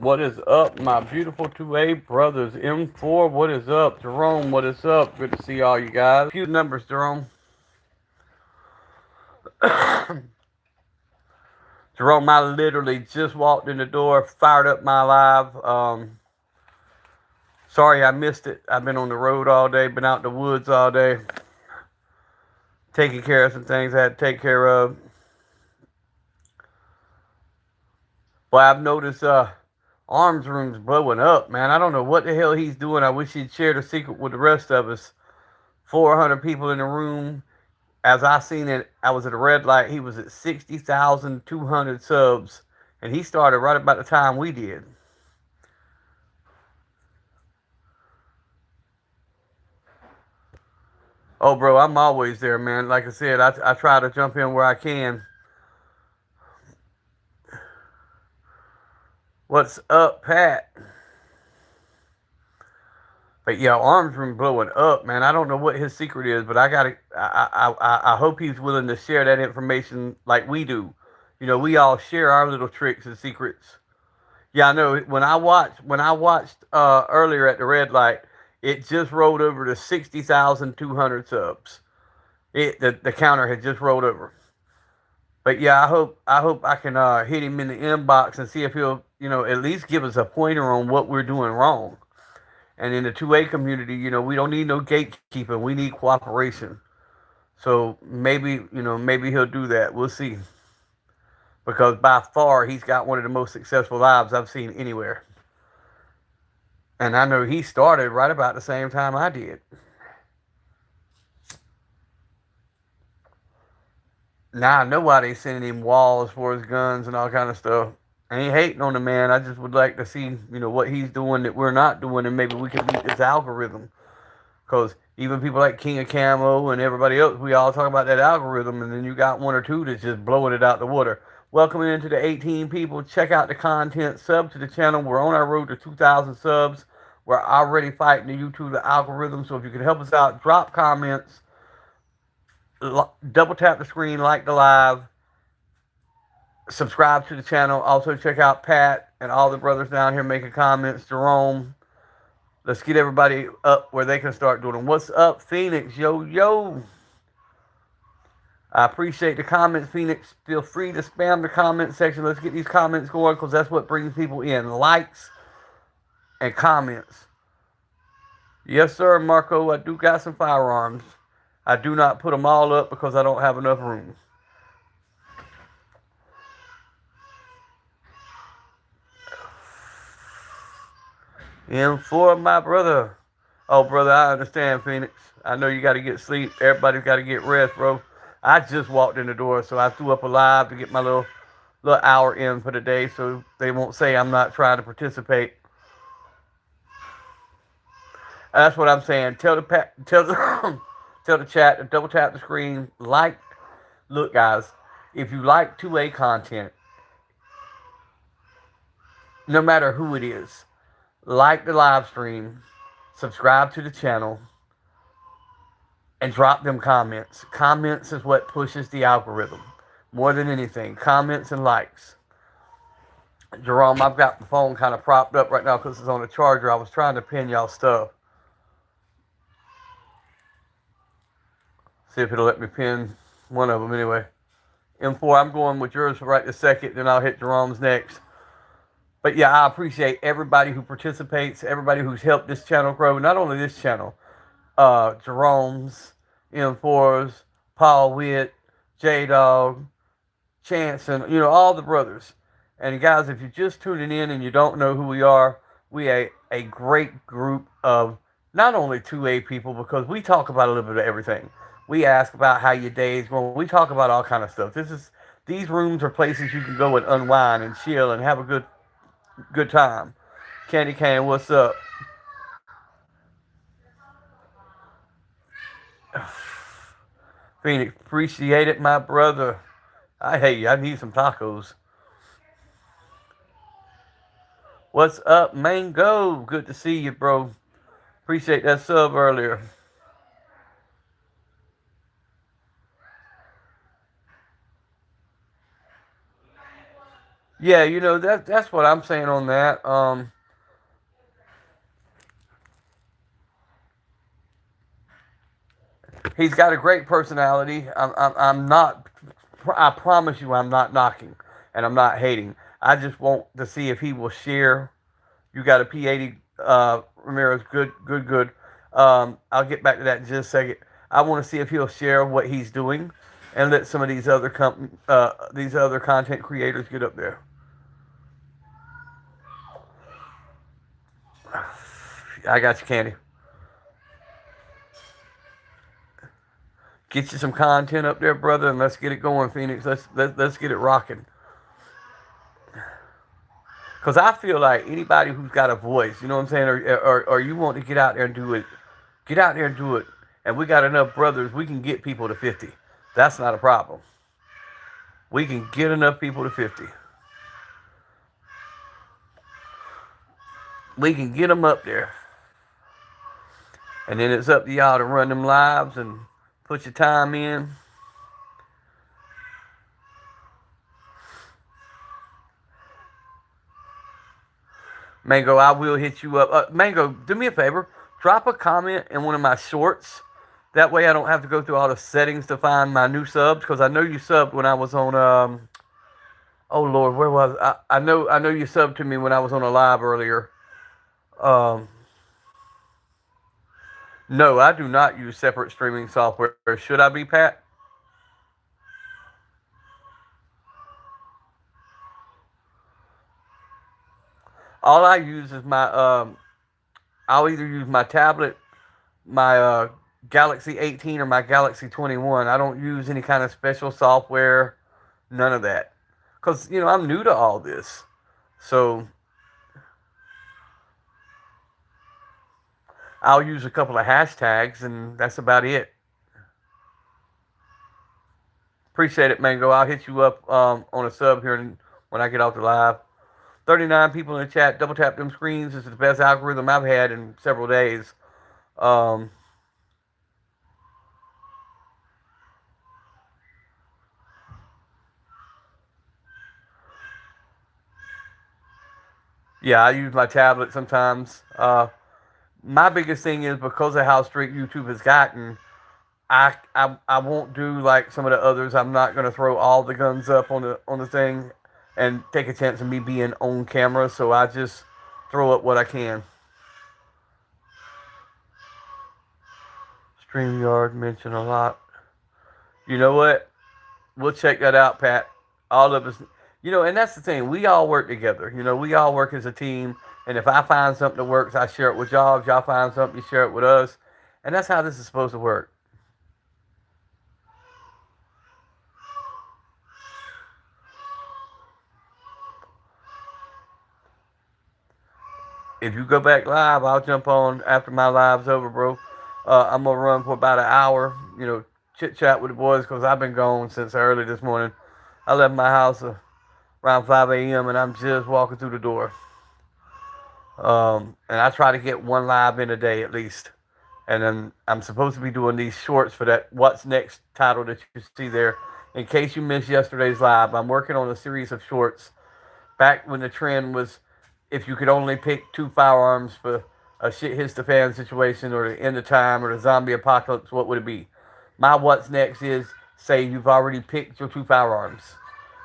What is up, my beautiful 2A brothers? M4, what is up? Jerome, what is up? Good to see all you guys. Few numbers, Jerome. Jerome, I literally just walked in the door, fired up my live. Sorry I missed it. I've been on the road all day, been out in the woods all day, taking care of some things I had to take care of. Well, I've noticed arms room's blowing up, man. I don't know what the hell he's doing. I wish he'd shared a secret with the rest of us. 400 people in the room. As I seen it, I was at a red light. He was at 60,200 subs, and he started right about the time we did. Oh, bro, I'm always there, man. Like I said, I try to jump in where I can. What's up, Pat? But yeah, arms room blowing up, man. I don't know what his secret is, but I gotta. I hope he's willing to share that information like we do. You know, we all share our little tricks and secrets. Yeah, I know. When I watched earlier at the red light, it just rolled over to 60,200 subs. The counter had just rolled over. But yeah, I hope I can hit him in the inbox and see if he'll at least give us a pointer on what we're doing wrong. And in the 2A community, we don't need no gatekeeping. We need cooperation. So maybe he'll do that. We'll see. Because by far he's got one of the most successful lives I've seen anywhere. And I know he started right about the same time I did. Now I know why they sending him walls for his guns and all kind of stuff. I ain't hating on the man. I just would like to see, what he's doing that we're not doing, and maybe we can beat this algorithm. Because even people like King of Camo and everybody else, we all talk about that algorithm, and then you got one or two that's just blowing it out the water. Welcome into the 18 people. Check out the content. Sub to the channel. We're on our road to 2,000 subs. We're already fighting the YouTube algorithm. So if you can help us out, drop comments, double tap the screen, like the live, subscribe to the channel. Also check out Pat and all the brothers down here making comments. Jerome. Let's get everybody up where they can start doing them. What's up, Phoenix? Yo, yo. I appreciate the comments, Phoenix. Feel free to spam the comment section. Let's get these comments going because that's what brings people in. Likes and comments. Yes, sir, Marco. I do got some firearms. I do not put them all up because I don't have enough room. M4, my brother. Oh, brother, I understand, Phoenix. I know you got to get sleep. Everybody's got to get rest, bro. I just walked in the door, so I threw up a live to get my little hour in for the day, so they won't say I'm not trying to participate. That's what I'm saying. Tell the tell the chat to double tap the screen. Look, guys, if you like 2A content, no matter who it is, like the live stream, subscribe to the channel, and drop them comments. Comments is what pushes the algorithm more than anything. Comments and likes. Jerome, I've got the phone kind of propped up right now because it's on a charger. I was trying to pin y'all stuff. See if it'll let me pin one of them anyway. M4, I'm going with yours right this second, then I'll hit Jerome's next. But yeah, I appreciate everybody who participates, everybody who's helped this channel grow. Not only this channel, Jerome's, M4's, Paul Witt, J Dog, Chance, and all the brothers. And guys, if you're just tuning in and you don't know who we are a great group of not only 2A people, because we talk about a little bit of everything. We ask about how your day's going. We talk about all kind of stuff. These rooms are places you can go and unwind and chill and have a good time. Candy Cane, what's up? Phoenix, appreciate it, my brother. I need some tacos. What's up, Mango? Good to see you, bro. Appreciate that sub earlier. Yeah, that's what I'm saying on that. He's got a great personality. I'm not. I promise you, I'm not knocking, and I'm not hating. I just want to see if he will share. You got a P80, Ramirez. Good, good, good. I'll get back to that in just a second. I want to see if he'll share what he's doing, and let some of these other content creators get up there. I got you, Candy. Get you some content up there, brother, and let's get it going, Phoenix. Let's get it rocking. Because I feel like anybody who's got a voice, you know what I'm saying, or you want to get out there and do it, get out there and do it. And we got enough brothers, we can get people to 50. That's not a problem. We can get enough people to 50. We can get them up there. And then it's up to y'all to run them lives and put your time in. Mango, I will hit you up. Mango, do me a favor. Drop a comment in one of my shorts. That way I don't have to go through all the settings to find my new subs. Because I know you subbed when I was on. Oh Lord, where was I know you subbed to me when I was on a live earlier. Um, no, I do not use separate streaming software. Should I be, Pat? All I use is my. I'll either use my tablet, my Galaxy 18, or my Galaxy 21. I don't use any kind of special software. None of that. Because, I'm new to all this. So I'll use a couple of hashtags, and that's about it. Appreciate it, Mango. I'll hit you up on a sub here when I get off the live. 39 people in the chat. Double tap them screens. This is the best algorithm I've had in several days. Um, yeah, I use my tablet sometimes. My biggest thing is because of how strict YouTube has gotten, I won't do like some of the others. I'm not gonna throw all the guns up on the thing and take a chance of me being on camera. So I just throw up what I can. StreamYard mentioned a lot. You know what? We'll check that out, Pat. All of us, and that's the thing. We all work together. We all work as a team. And if I find something that works, I share it with y'all. If y'all find something, you share it with us. And that's how this is supposed to work. If you go back live, I'll jump on after my live's over, bro. I'm gonna run for about an hour. Chit chat with the boys because I've been gone since early this morning. I left my house around 5 a.m. and I'm just walking through the door. And I try to get one live in a day at least. And then I'm supposed to be doing these shorts for that "What's Next" title that you see there. In case you missed yesterday's live, I'm working on a series of shorts back when the trend was if you could only pick two firearms for a shit hits the fan situation or the end of time or the zombie apocalypse, what would it be? My what's next is say you've already picked your two firearms.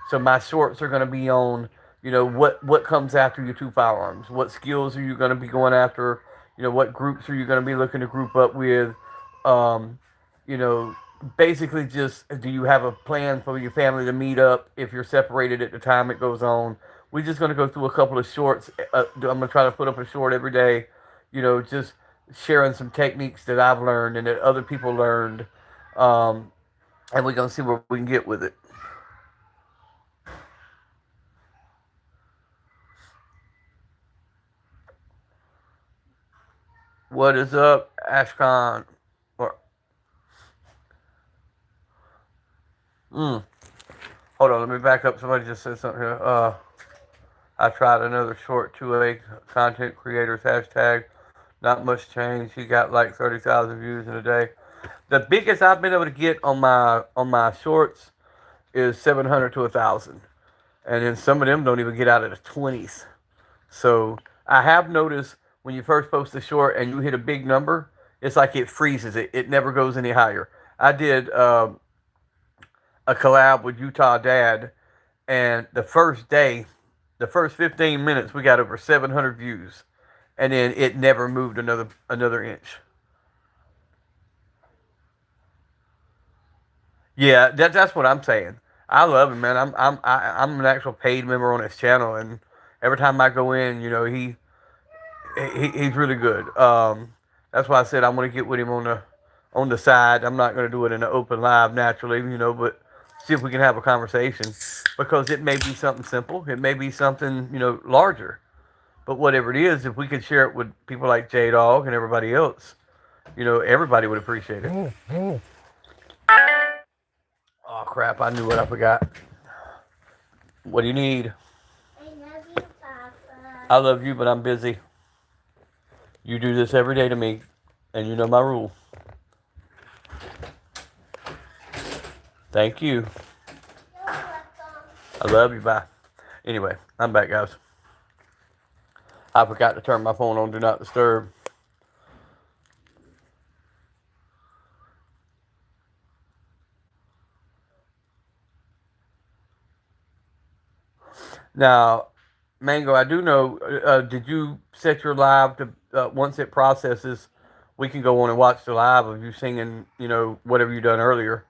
So my shorts are going to be on, what comes after your two firearms. What skills are you going to be going after? What groups are you going to be looking to group up with? Um, you know, Basically just do you have a plan for your family to meet up if you're separated at the time it goes on? We're just going to go through a couple of shorts. I'm going to try to put up a short every day, just sharing some techniques that I've learned and that other people learned. Um, and we're going to see where we can get with it. What is up, Ashcon? Or, mm, hold on, let me back up. Somebody just said something here. I tried another short 2A content creators hashtag. Not much change. He got like 30,000 views in a day. The biggest I've been able to get on my shorts is 700 to 1,000. and then some of them don't even get out of the 20s. So I have noticed when you first post a short and you hit a big number, it's like it freezes it. It never goes any higher. I did a collab with Utah Dad, and the first day, the first 15 minutes, we got over 700 views, and then it never moved another inch. Yeah, that's what I'm saying. I love him, man. I'm an actual paid member on his channel, and every time I go in, he's really good. That's why I said I'm gonna get with him on the side. I'm not gonna do it in an open live naturally, but see if we can have a conversation because it may be something simple. It may be something larger. But whatever it is, if we could share it with people like J Dog and everybody else, everybody would appreciate it. Oh crap! I knew what I forgot. What do you need? I love you, Papa. I love you, but I'm busy. You do this every day to me, and you know my rule. Thank you. I love you. Bye. Anyway, I'm back, guys. I forgot to turn my phone on Do Not Disturb. Now, Mango, I do know. Did you set your live to once it processes, we can go on and watch the live of you singing, whatever you done earlier.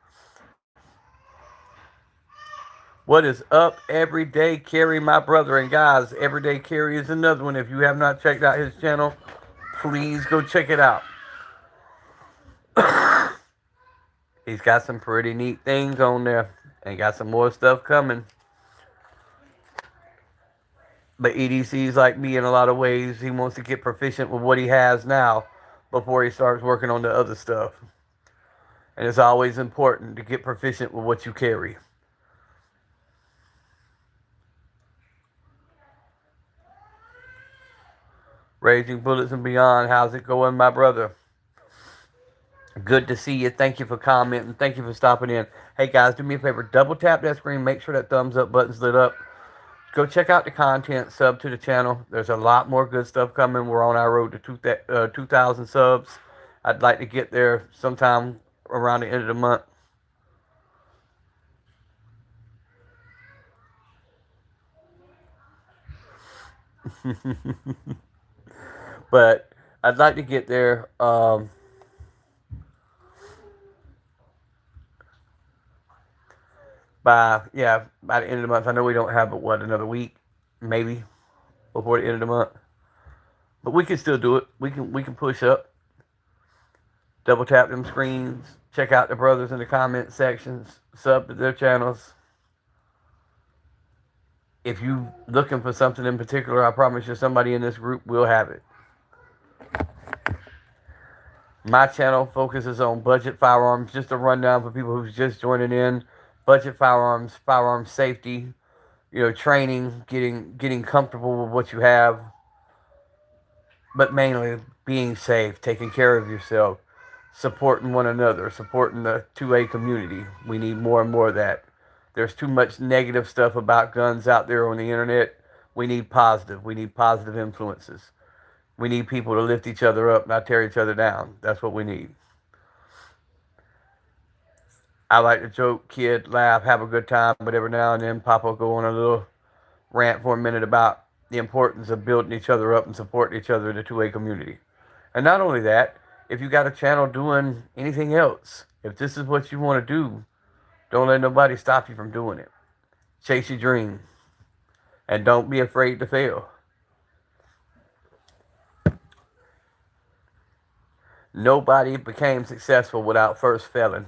What is up, Everyday Carry, my brother? And guys, Everyday Carry is another one. If you have not checked out his channel, please go check it out. He's got some pretty neat things on there and got some more stuff coming. But EDC's like me in a lot of ways. He wants to get proficient with what he has now before he starts working on the other stuff. And it's always important to get proficient with what you carry. Raging Bullets and Beyond, how's it going, my brother? Good to see you. Thank you for commenting. Thank you for stopping in. Hey, guys, do me a favor. Double tap that screen. Make sure that thumbs up button's lit up. Go check out the content. Sub to the channel. There's a lot more good stuff coming. We're on our road to 2,000 subs. I'd like to get there sometime around the end of the month. But I'd like to get there by the end of the month. I know we don't have but another week, maybe, before the end of the month. But we can still do it. We can push up. Double tap them screens. Check out the brothers in the comment sections. Sub to their channels. If you looking for something in particular, I promise you somebody in this group will have it. My channel focuses on budget firearms. Just a rundown for people who's just joining in. Budget firearms, firearm safety, training, getting comfortable with what you have, but mainly being safe, taking care of yourself, supporting one another, supporting the 2A community. We need more and more of that. There's too much negative stuff about guns out there on the internet. We need positive. We need positive influences. We need people to lift each other up, not tear each other down. That's what we need. I like to joke, kid, laugh, have a good time, but every now and then Papa will go on a little rant for a minute about the importance of building each other up and supporting each other in the 2A community. And not only that, if you got a channel doing anything else, if this is what you want to do, don't let nobody stop you from doing it. Chase your dream. And don't be afraid to fail. Nobody became successful without first failing.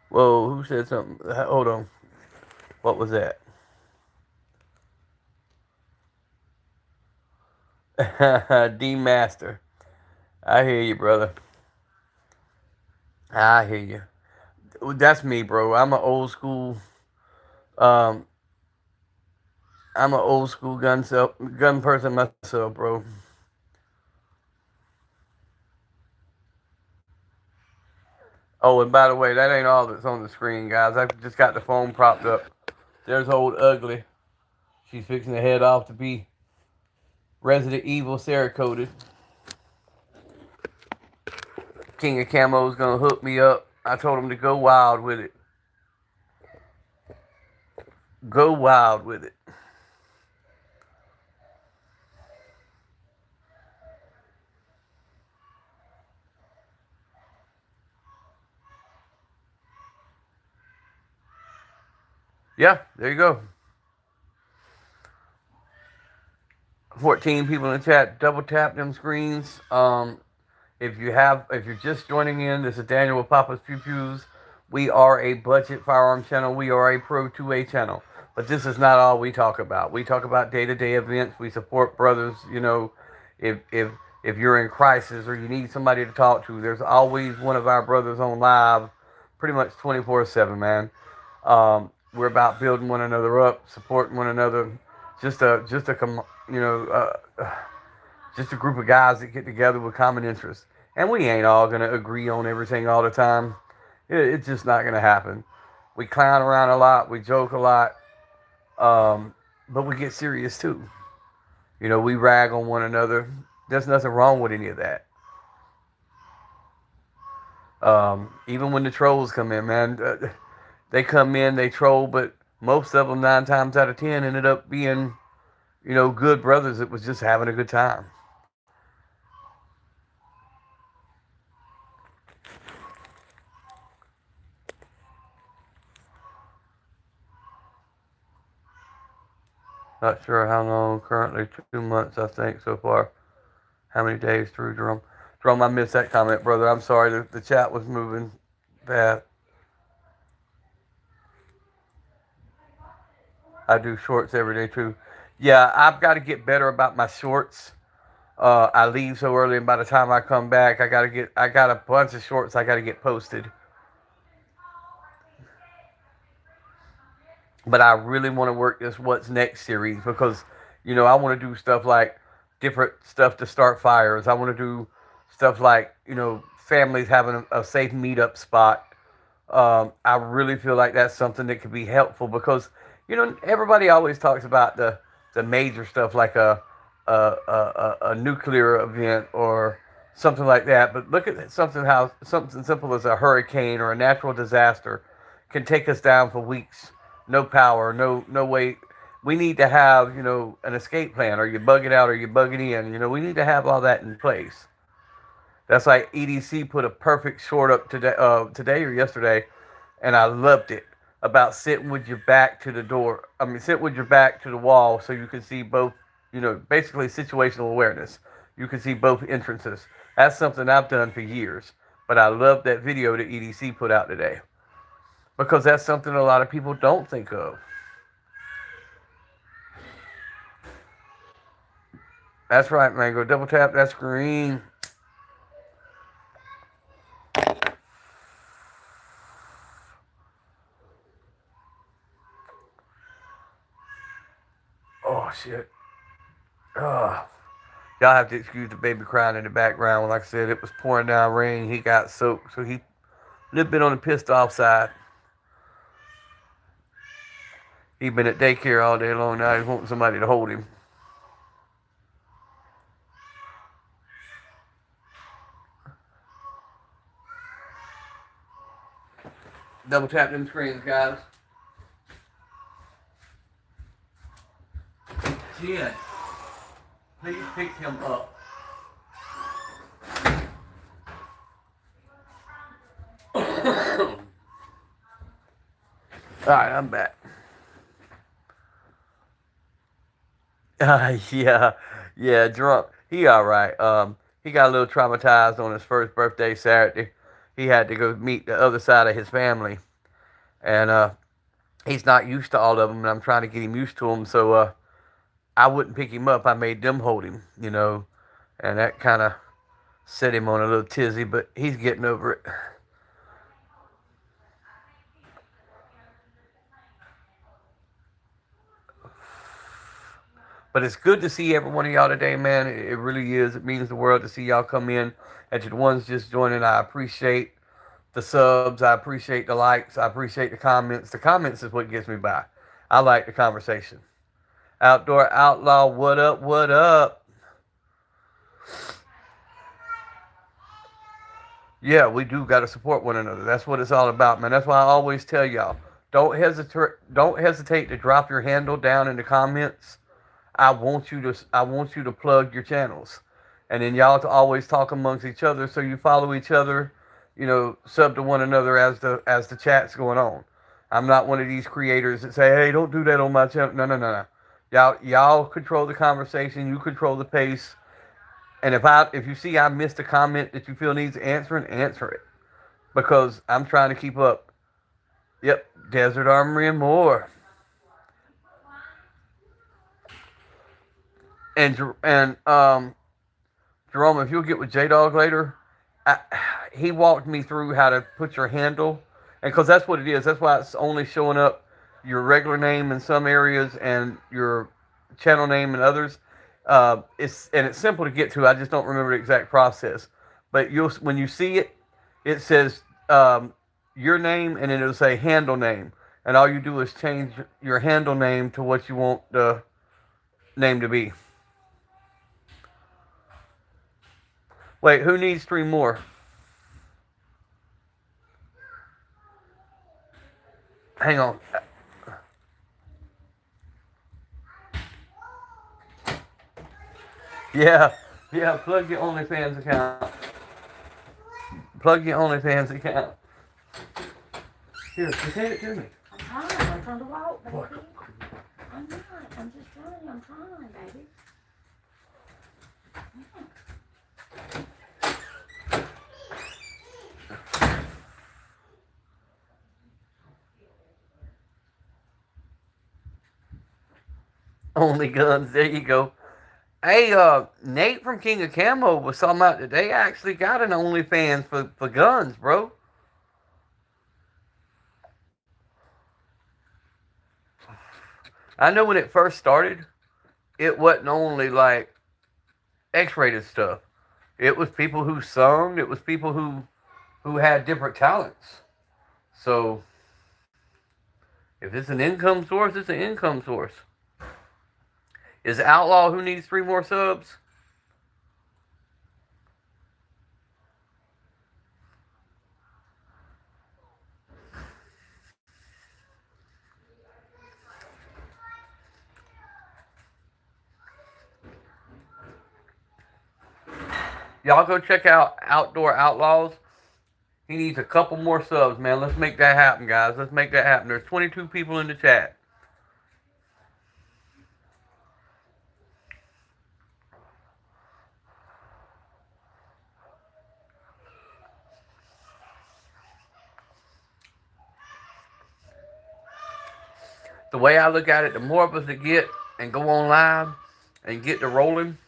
Whoa, who said something? Hold on. What was that? D Master. I hear you, brother. I hear you. That's me, bro. Um, I'm an old school gun person myself, bro. Oh, and by the way, that ain't all that's on the screen, guys. I just got the phone propped up. There's old ugly. She's fixing to head off to be Resident Evil Cerakoted. King of Camo's gonna hook me up. I told him to go wild with it. Go wild with it. Yeah, there you go. 14 people in the chat. Double tap them screens. If you're just joining in, this is Daniel with Papa's Pew Pews. We are a budget firearm channel. We are a Pro 2A channel. But this is not all we talk about. We talk about day-to-day events. We support brothers. If you're in crisis or you need somebody to talk to, there's always one of our brothers on live, pretty much 24/7, man. We're about building one another up, supporting one another. You know, just a group of guys that get together with common interests. And we ain't all gonna agree on everything all the time. It's just not gonna happen. We clown around a lot, we joke a lot, but we get serious too. We rag on one another. There's nothing wrong with any of that. Even when the trolls come in, man, they come in, they troll, but most of them, 9 times out of 10, ended up being, good brothers that was just having a good time. Not sure how long. Currently 2 months, I think, so far. How many days through, Jerome? Jerome, I missed that comment, brother. I'm sorry. The chat was moving fast. I do shorts every day too. Yeah, I've got to get better about my shorts. I leave so early, and by the time I come back, I got a bunch of shorts I got to get posted. But I really want to work this What's Next series because, I want to do stuff like different stuff to start fires. I want to do stuff like, families having a safe meetup spot. I really feel like that's something that could be helpful because, everybody always talks about the major stuff like a nuclear event or something like that. But look at something simple as a hurricane or a natural disaster can take us down for weeks. No power, no way. We need to have an escape plan, or you bug it out, or you bug it in. We need to have all that in place. That's like EDC put a perfect short up today or yesterday, and I loved it about sitting with your back to the door. I mean, sit with your back to the wall so you can see both. Basically situational awareness. You can see both entrances. That's something I've done for years, but I love that video that EDC put out today because that's something a lot of people don't think of. That's right, Mango. Double tap that screen. Oh shit. Oh. Y'all have to excuse the baby crying in the background. Like I said, it was pouring down rain. He got soaked, so he a little bit on the pissed off side. He been at daycare all day long. Now he's wanting somebody to hold him. Double tap them screens, guys. Jen, please pick him up. Alright, I'm back. Yeah, drunk. He alright. He got a little traumatized on his first birthday Saturday. He had to go meet the other side of his family. And he's not used to all of them, and I'm trying to get him used to them. So I wouldn't pick him up. I made them hold him, and that kind of set him on a little tizzy, but he's getting over it. But it's good to see every one of y'all today, man. It really is. It means the world to see y'all come in. And to the ones just joining, I appreciate the subs. I appreciate the likes. I appreciate the comments. The comments is what gets me by. I like the conversation. Outdoor Outlaw, what up? What up? Yeah, we do got to support one another. That's what it's all about, man. That's why I always tell y'all, don't hesitate to drop your handle down in the comments. I want you to plug your channels, and then y'all to always talk amongst each other, so you follow each other, sub to one another as the chat's going on. I'm not one of these creators that say, "Hey, don't do that on my channel." No, no, no, no. Y'all control the conversation. You control the pace. And if you see I missed a comment that you feel needs answering, answer it because I'm trying to keep up. Yep, Desert Armory and more. And Jerome, if you'll get with J Dog later, I, he walked me through how to put your handle, and because that's what it is. That's why it's only showing up your regular name in some areas and your channel name in others. It's simple to get to. I just don't remember the exact process. But you'll when you see it, it says your name, and then it'll say handle name, and all you do is change your handle name to what you want the name to be. Wait, who needs three more? Hang on. Yeah, yeah. Plug your OnlyFans account. Plug your OnlyFans account. Here, just hand it to me. I'm trying. I'm trying to walk, baby. I'm not. I'm just trying. I'm trying, baby. Only guns. There you go. Hey, Nate from King of Camo was talking about that they actually got an OnlyFans for guns, bro. I know when it first started, it wasn't only like X-rated stuff. It was people who sung. It was people who had different talents. So if it's an income source, it's an income source. Is Outlaw who needs three more subs? Y'all go check out Outdoor Outlaws. He needs a couple more subs, man. Let's make that happen, guys. Let's make that happen. There's 22 people in the chat. The way I look at it, the more of us that get and go on live and get to rolling,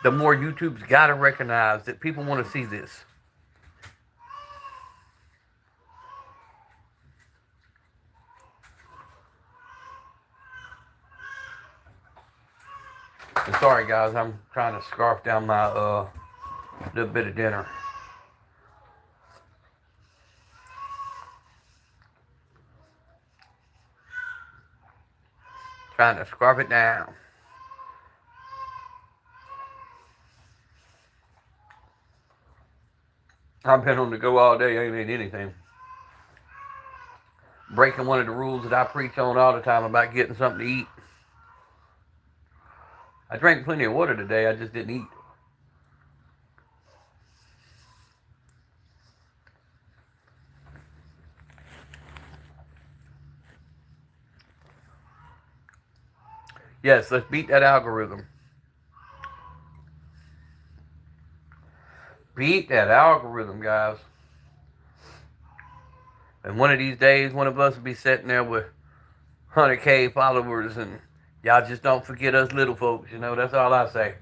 the more YouTube's got to recognize that people want to see this. And sorry, guys, I'm trying to scarf down my little bit of dinner. Trying to scarf it down. I've been on the go all day. I ain't made anything. Breaking one of the rules that I preach on all the time about getting something to eat. I drank plenty of water today. I just didn't eat. Yes, let's beat that algorithm. Beat that algorithm, guys. And one of these days, one of us will be sitting there with 100K followers, and y'all just don't forget us little folks. That's all I say.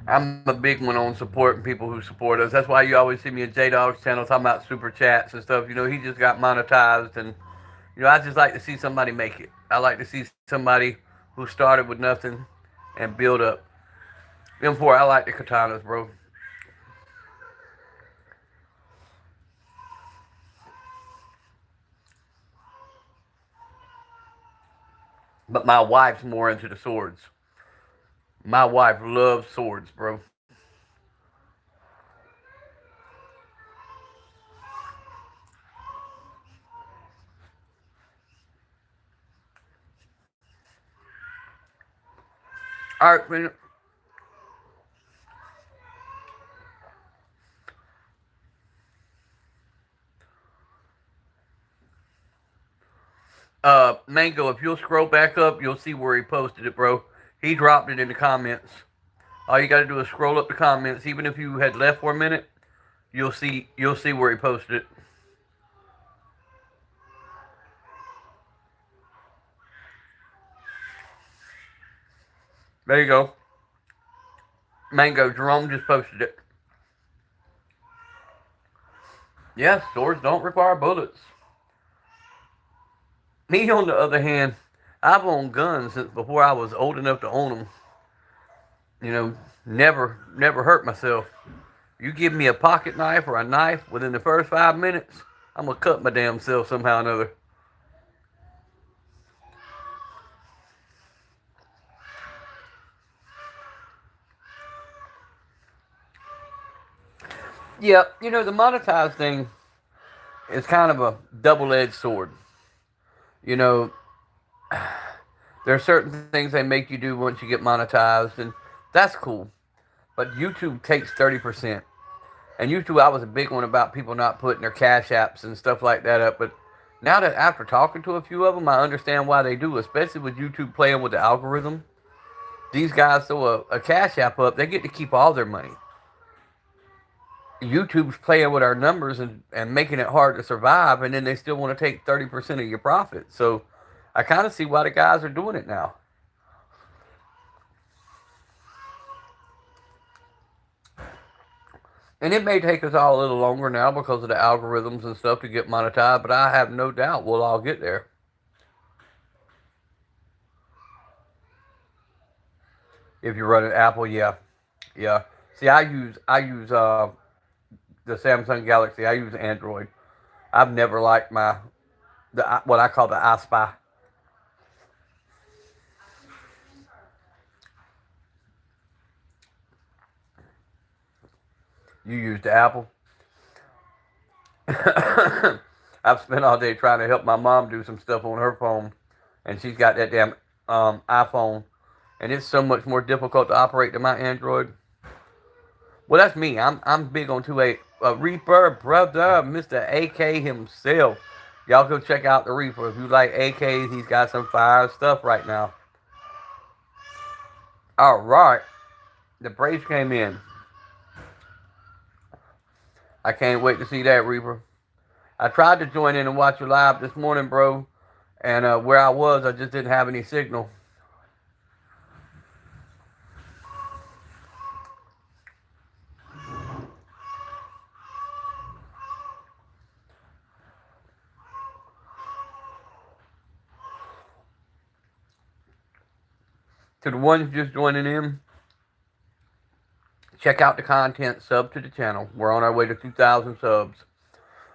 I'm a big one on supporting people who support us. That's why you always see me in J Dog's channel talking about super chats and stuff. He just got monetized, and I just like to see somebody make it. I like to see somebody who started with nothing and build up. Them four, I like the katanas, bro. But my wife's more into the swords. My wife loves swords, bro. All right, man. Mango, if you'll scroll back up, you'll see where he posted it, bro. He dropped it in the comments. All you got to do is scroll up the comments. Even if you had left for a minute, you'll see where he posted it. There you go. Mango, Jerome just posted it. Yes, swords don't require bullets. Me, on the other hand, I've owned guns since before I was old enough to own them. You know, never hurt myself. You give me a pocket knife or a knife within the first 5 minutes, I'm gonna cut my damn self somehow or another. Yeah, the monetized thing is kind of a double-edged sword. You know, there are certain things they make you do once you get monetized, and that's cool. But YouTube takes 30%. And YouTube, I was a big one about people not putting their cash apps and stuff like that up. But now that after talking to a few of them, I understand why they do, especially with YouTube playing with the algorithm. These guys throw a cash app up, they get to keep all their money. YouTube's playing with our numbers and making it hard to survive, and then they still want to take 30% of your profit. So I kind of see why the guys are doing it now. And it may take us all a little longer now because of the algorithms and stuff to get monetized, but I have no doubt we'll all get there. If you're running Apple, yeah, yeah. See, I use the Samsung Galaxy. I use Android. I've never liked the what I call the iSpy. You use the Apple. I've spent all day trying to help my mom do some stuff on her phone, and she's got that damn iPhone, and it's so much more difficult to operate than my Android. Well, that's me. I'm big on 2A. Reaper, brother, Mr. AK himself. Y'all go check out the Reaper. If you like AKs, he's got some fire stuff right now. All right. The Braves came in. I can't wait to see that, Reaper. I tried to join in and watch you live this morning, bro. And where I was, I just didn't have any signal. To the ones just joining in, check out the content, sub to the channel. We're on our way to 2,000 subs.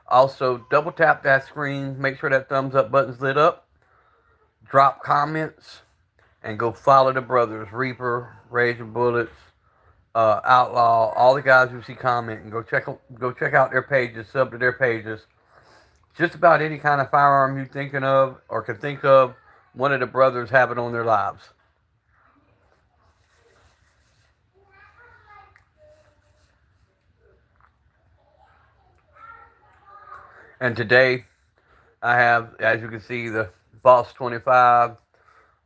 Also, double tap that screen, make sure that thumbs up button's lit up, drop comments, and go follow the brothers, Reaper, Raging Bullets, Outlaw, all the guys who see comment, and go check out their pages, sub to their pages. Just about any kind of firearm you're thinking of or can think of, one of the brothers have it on their lives. And today, I have, as you can see, the Boss 25,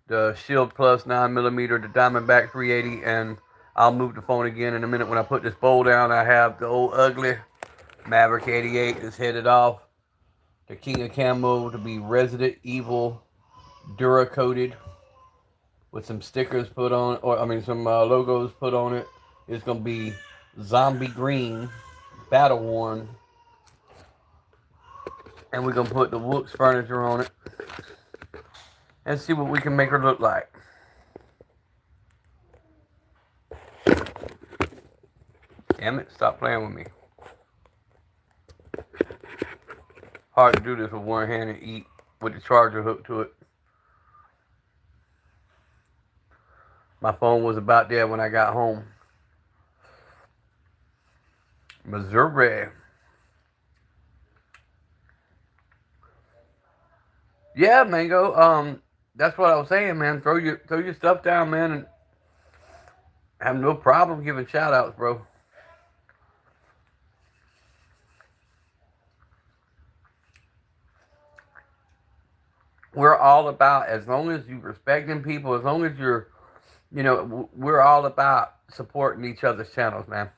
the Shield Plus 9mm, the Diamondback 380, and I'll move the phone again in a minute when I put this bowl down. I have the old ugly Maverick 88 that's headed off. The King of Camo to be Resident Evil Dura coated with some stickers put on, or I mean some logos put on it. It's going to be Zombie Green, Battle Worn, and we're going to put the Wooks furniture on it and see what we can make her look like. Damn it, stop playing with me. Hard to do this with one hand and eat with the charger hooked to it. My phone was about there when I got home. Missouri. Yeah, Mango. That's what I was saying, man. Throw your stuff down, man, and have no problem giving shout outs, bro. We're all about, as long as you respecting people, as long as you're, we're all about supporting each other's channels, man.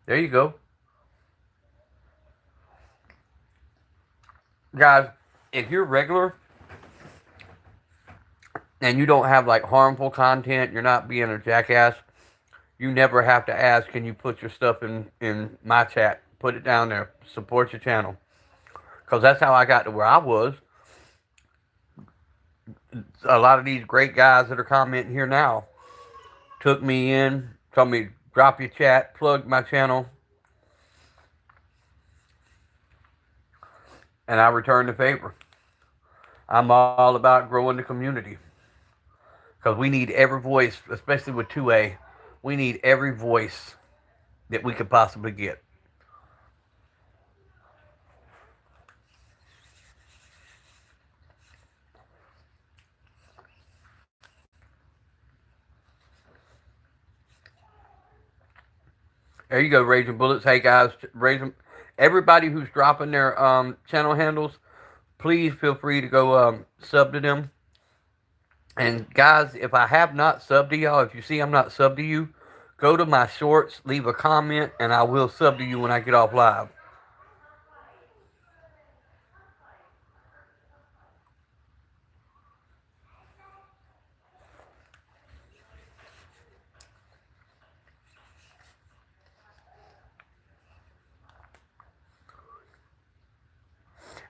There you go. Guys, if you're regular and you don't have like harmful content, you're not being a jackass, you never have to ask, can you put your stuff in my chat? Put it down there. Support your channel. Because that's how I got to where I was. A lot of these great guys that are commenting here now took me in, told me, drop your chat, plug my channel, and I returned the favor. I'm all about growing the community. Because we need every voice, especially with 2A. We need every voice that we could possibly get. There you go, Raging Bullets. Hey guys, everybody who's dropping their channel handles, please feel free to go sub to them. And guys, if I have not subbed to y'all, if you see I'm not subbed to you, go to my shorts, leave a comment, and I will sub to you when I get off live.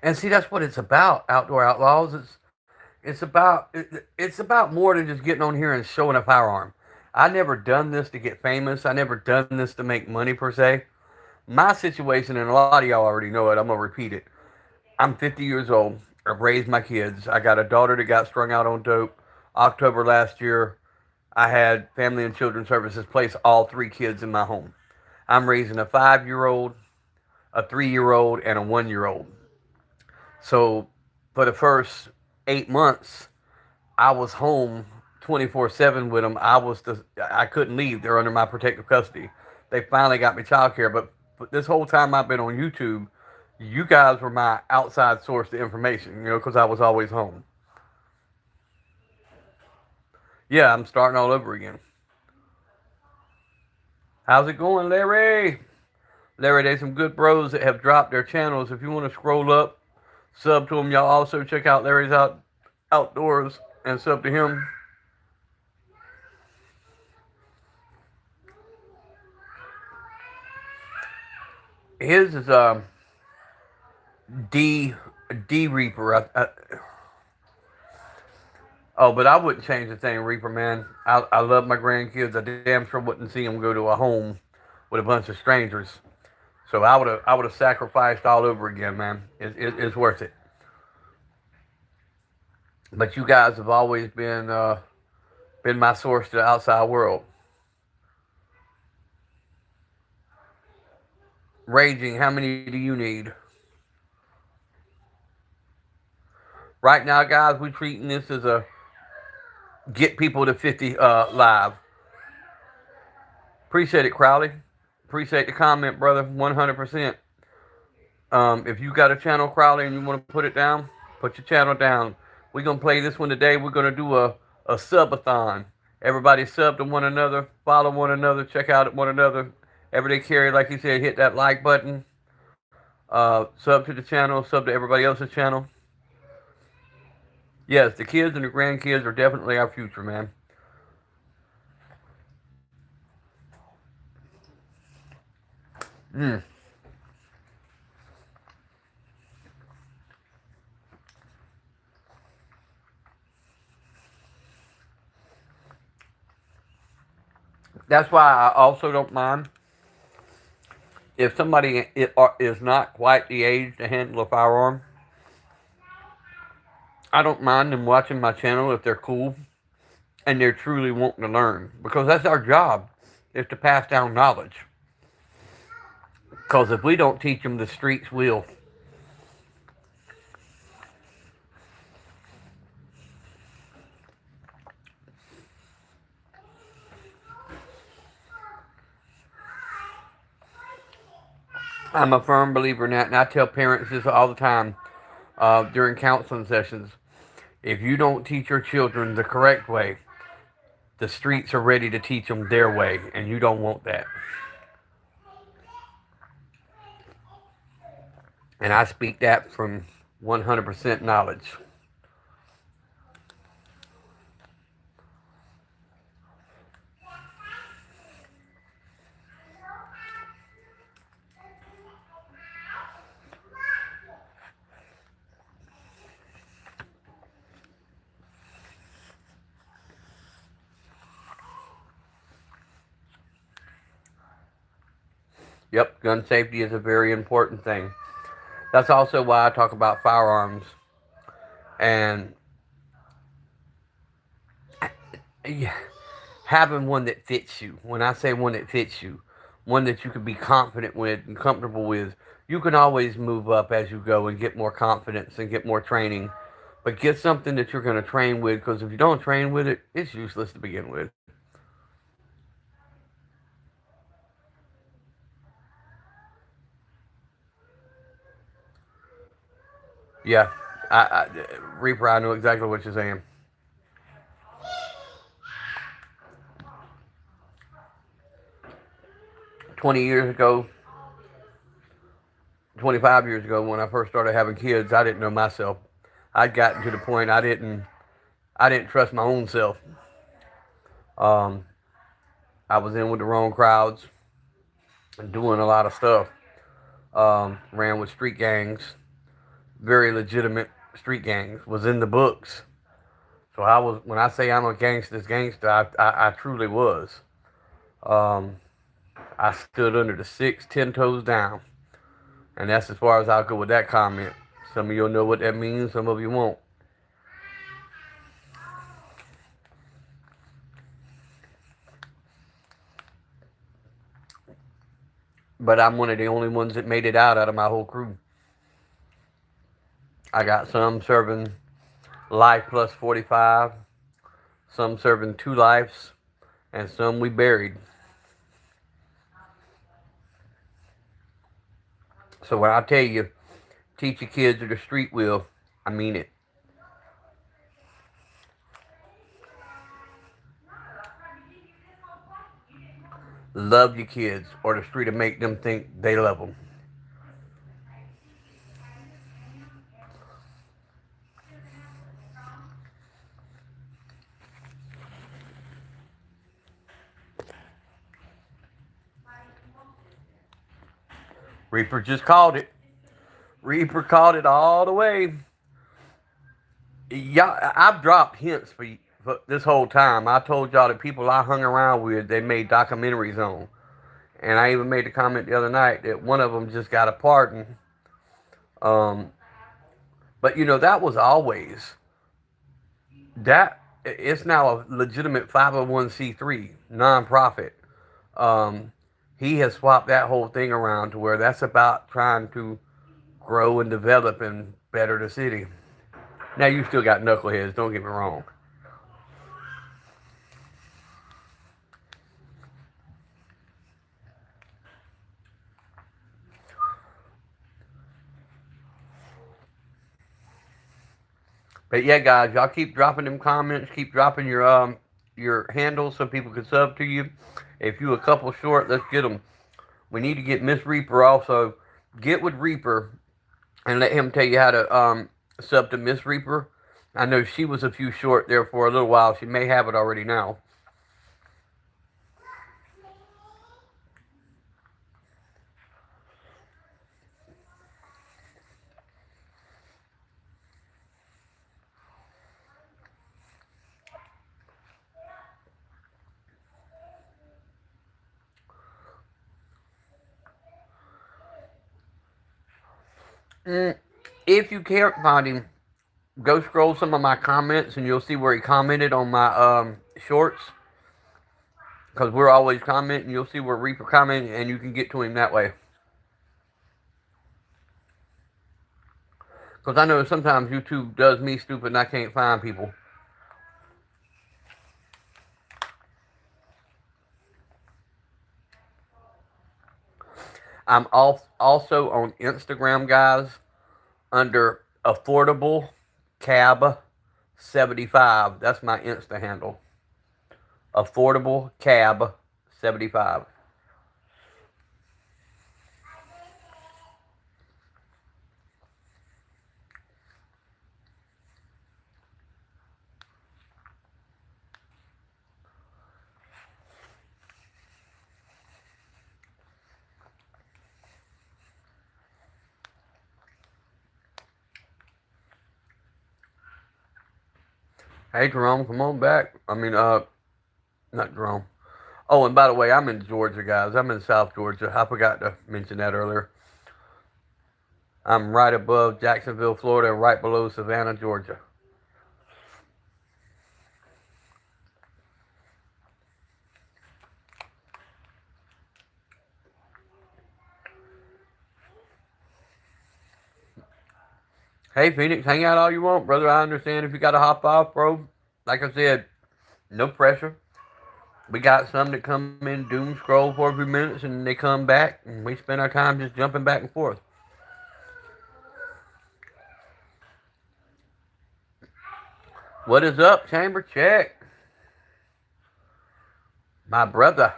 And see, that's what it's about, Outdoor Outlaws. It's about more than just getting on here and showing a firearm. I never done this to get famous. I never done this to make money per se. My situation, and a lot of y'all already know it. I'm gonna repeat it. I'm 50 years old. I've raised my kids. I got a daughter that got strung out on dope. October last year, I had Family and Children's Services place all three kids in my home. I'm raising a 5 year old, a 3 year old, and a 1 year old. So for the first 8 months, I was home 24/7 with them. I couldn't leave. They're under my protective custody. They finally got me childcare, but this whole time I've been on YouTube, you guys were my outside source of information. Because I was always home. Yeah, I'm starting all over again. How's it going, Larry? Larry, there's some good bros that have dropped their channels. If you want to scroll up, sub to them. Y'all also check out Larry's outdoors and sub to him. His is D D Reaper. Oh, but I wouldn't change the thing, Reaper man. I love my grandkids. I damn sure wouldn't see them go to a home with a bunch of strangers. So I would have sacrificed all over again, man. It's worth it. But you guys have always been my source to the outside world. Raging, how many do you need? Right now, guys, we're treating this as a get people to 50 live. Appreciate it, Crowley. Appreciate the comment, brother. 100%. If you got a channel, Crowley, and you want to put it down, put your channel down. We're going to play this one today. We're going to do a subathon. Everybody sub to one another, follow one another, check out one another. Everyday Carry, like you said, hit that like button. Sub to the channel, sub to everybody else's channel. Yes, the kids and the grandkids are definitely our future, man. Mm. That's why I also don't mind if somebody is not quite the age to handle a firearm. I don't mind them watching my channel if they're cool and they're truly wanting to learn, because that's our job, is to pass down knowledge. Because if we don't teach them, the streets will. I'm a firm believer in that, and I tell parents this all the time during counseling sessions. If you don't teach your children the correct way, the streets are ready to teach them their way, and you don't want that. And I speak that from 100% knowledge. Yep, gun safety is a very important thing. That's also why I talk about firearms and having one that fits you. When I say one that fits you, one that you can be confident with and comfortable with, you can always move up as you go and get more confidence and get more training. But get something that you're going to train with, because if you don't train with it, it's useless to begin with. Yeah, I Reaper, I know exactly what you're saying. 20 years ago, 25 years ago, when I first started having kids, I didn't know myself. I'd gotten to the point I didn't trust my own self. Um, I was in with the wrong crowds and doing a lot of stuff. Ran with street gangs, very legitimate street gangs. Was in the books. So I was. When I say I'm a gangster, I truly was. Um, I stood under the six, 10 toes down, and that's as far as I'll go with that comment. Some of you'll know what that means. Some of you won't. But I'm one of the only ones that made it out of my whole crew. I got some serving life plus 45, some serving 2 lives, and some we buried. So when I tell you, teach your kids or the street will, I mean it. Love your kids, or the street will make them think they love them. Reaper just called it. Reaper called it all the way. Y'all, I've dropped hints for this whole time. I told y'all the people I hung around with, they made documentaries on. And I even made the comment the other night that one of them just got a pardon. Um, but that was always that. It's now a legitimate 501c3 nonprofit. Um, he has swapped that whole thing around to where that's about trying to grow and develop and better the city. Now you still got knuckleheads. Don't get me wrong. But yeah, guys, y'all keep dropping them comments. Keep dropping your handles so people can sub to you. If you a couple short, let's get them. We need to get Miss Reaper also. Get with Reaper and let him tell you how to sub to Miss Reaper. I know she was a few short there for a little while. She may have it already now. Mm, if you can't find him, go scroll some of my comments and you'll see where he commented on my shorts. Because we're always commenting, you'll see where Reaper commented, and you can get to him that way. Because I know sometimes YouTube does me stupid and I can't find people. I'm also on Instagram, guys, under Affordable Cab 75. That's my Insta handle. Affordable Cab 75. Hey, Jerome, come on back. Not Jerome. Oh, and by the way, I'm in Georgia, guys. I'm in South Georgia. I forgot to mention that earlier. I'm right above Jacksonville, Florida, right below Savannah, Georgia. Hey, Phoenix, hang out all you want, brother. I understand if you got to hop off, bro. Like I said, no pressure. We got some that come in, doom scroll for a few minutes, and they come back, and we spend our time just jumping back and forth. What is up, Chamber Check? My brother.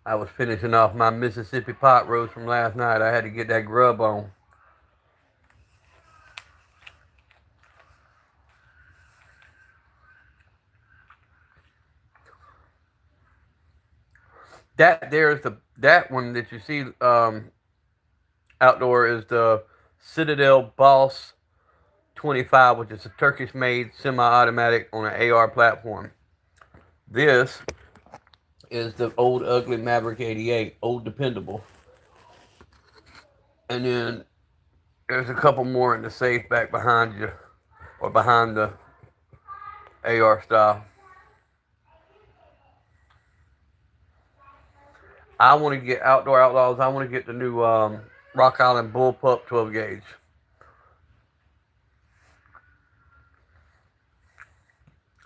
I was finishing off my Mississippi pot roast from last night. I had to get that grub on. That one that you see outdoor is the Citadel Boss 25, which is a Turkish-made semi-automatic on an AR platform. This is the old ugly Maverick 88, old dependable. And then there's a couple more in the safe back behind you, or behind the AR style. I want to get Outdoor Outlaws. I want to get the new Rock Island Bullpup 12 gauge.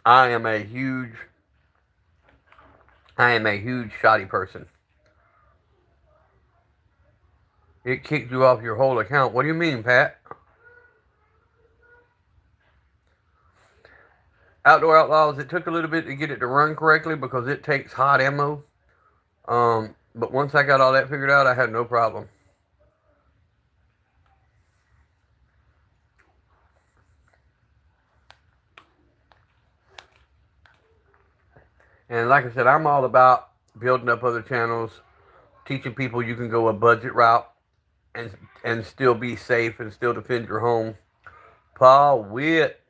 I am a huge, I am a huge shoddy person. It kicked you off your whole account. What do you mean, Pat? Outdoor Outlaws. It took a little bit to get it to run correctly because it takes hot ammo. But once I got all that figured out, I had no problem. And like I said, I'm all about building up other channels, teaching people you can go a budget route and and still be safe and still defend your home. Paul Witt.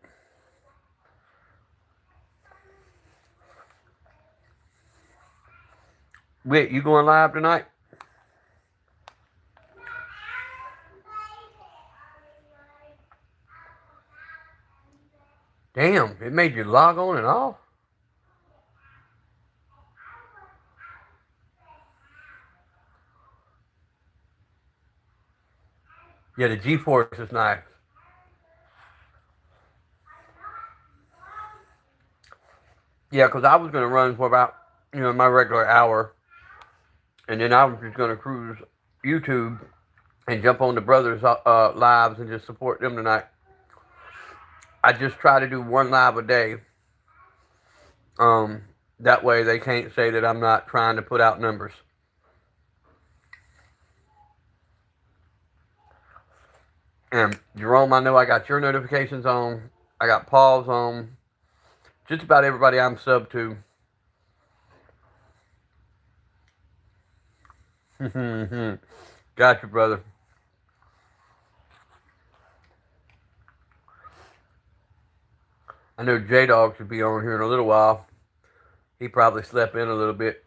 Witt, you going live tonight? Damn, it made you log on and off? Yeah, the G-Force is nice. Yeah, because I was going to run for about, my regular hour. And then I was just going to cruise YouTube and jump on the brothers' lives and just support them tonight. I just try to do one live a day. Um, that way they can't say that I'm not trying to put out numbers. And Jerome, I know I got your notifications on. I got Paul's on. Just about everybody I'm sub to. Got you, brother. I know J Dog should be on here in a little while. He probably slept in a little bit.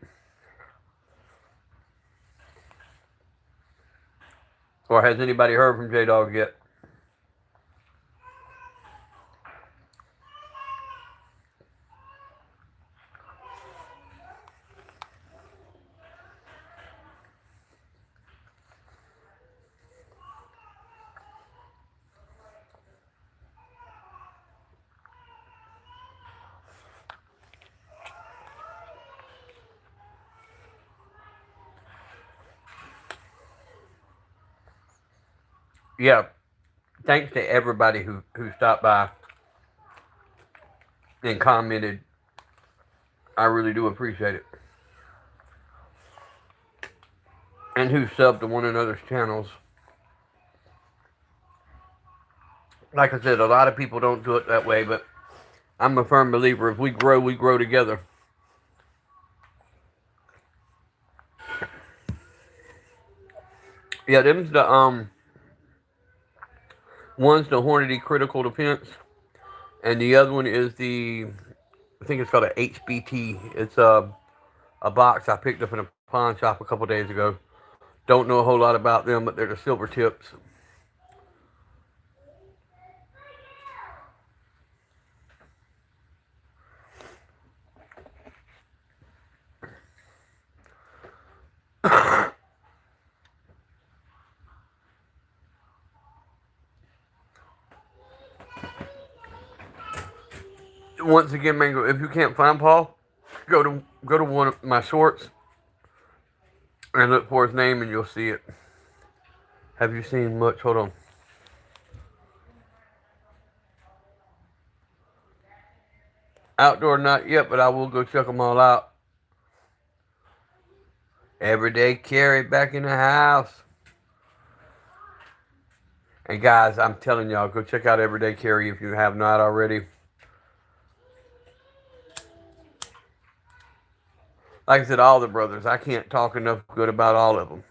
Or has anybody heard from J Dog yet? Yeah. Thanks to everybody who stopped by and commented. I really do appreciate it. And who subbed to one another's channels. Like I said, a lot of people don't do it that way, but I'm a firm believer if we grow together. Yeah, them's the one's the Hornady Critical Defense, and the other one is the I think it's called a HBT. It's a box I picked up in a pawn shop a couple days ago. Don't know a whole lot about them, but they're the silver tips. Once again, Mango, if you can't find Paul, go to one of my shorts and look for his name, and you'll see it. Have you seen much? Hold on. Outdoor, not yet, but I will go check them all out. Everyday carry back in the house. And guys, I'm telling y'all, go check out Everyday Carry if you have not already. Like I said, all the brothers. I can't talk enough good about all of them.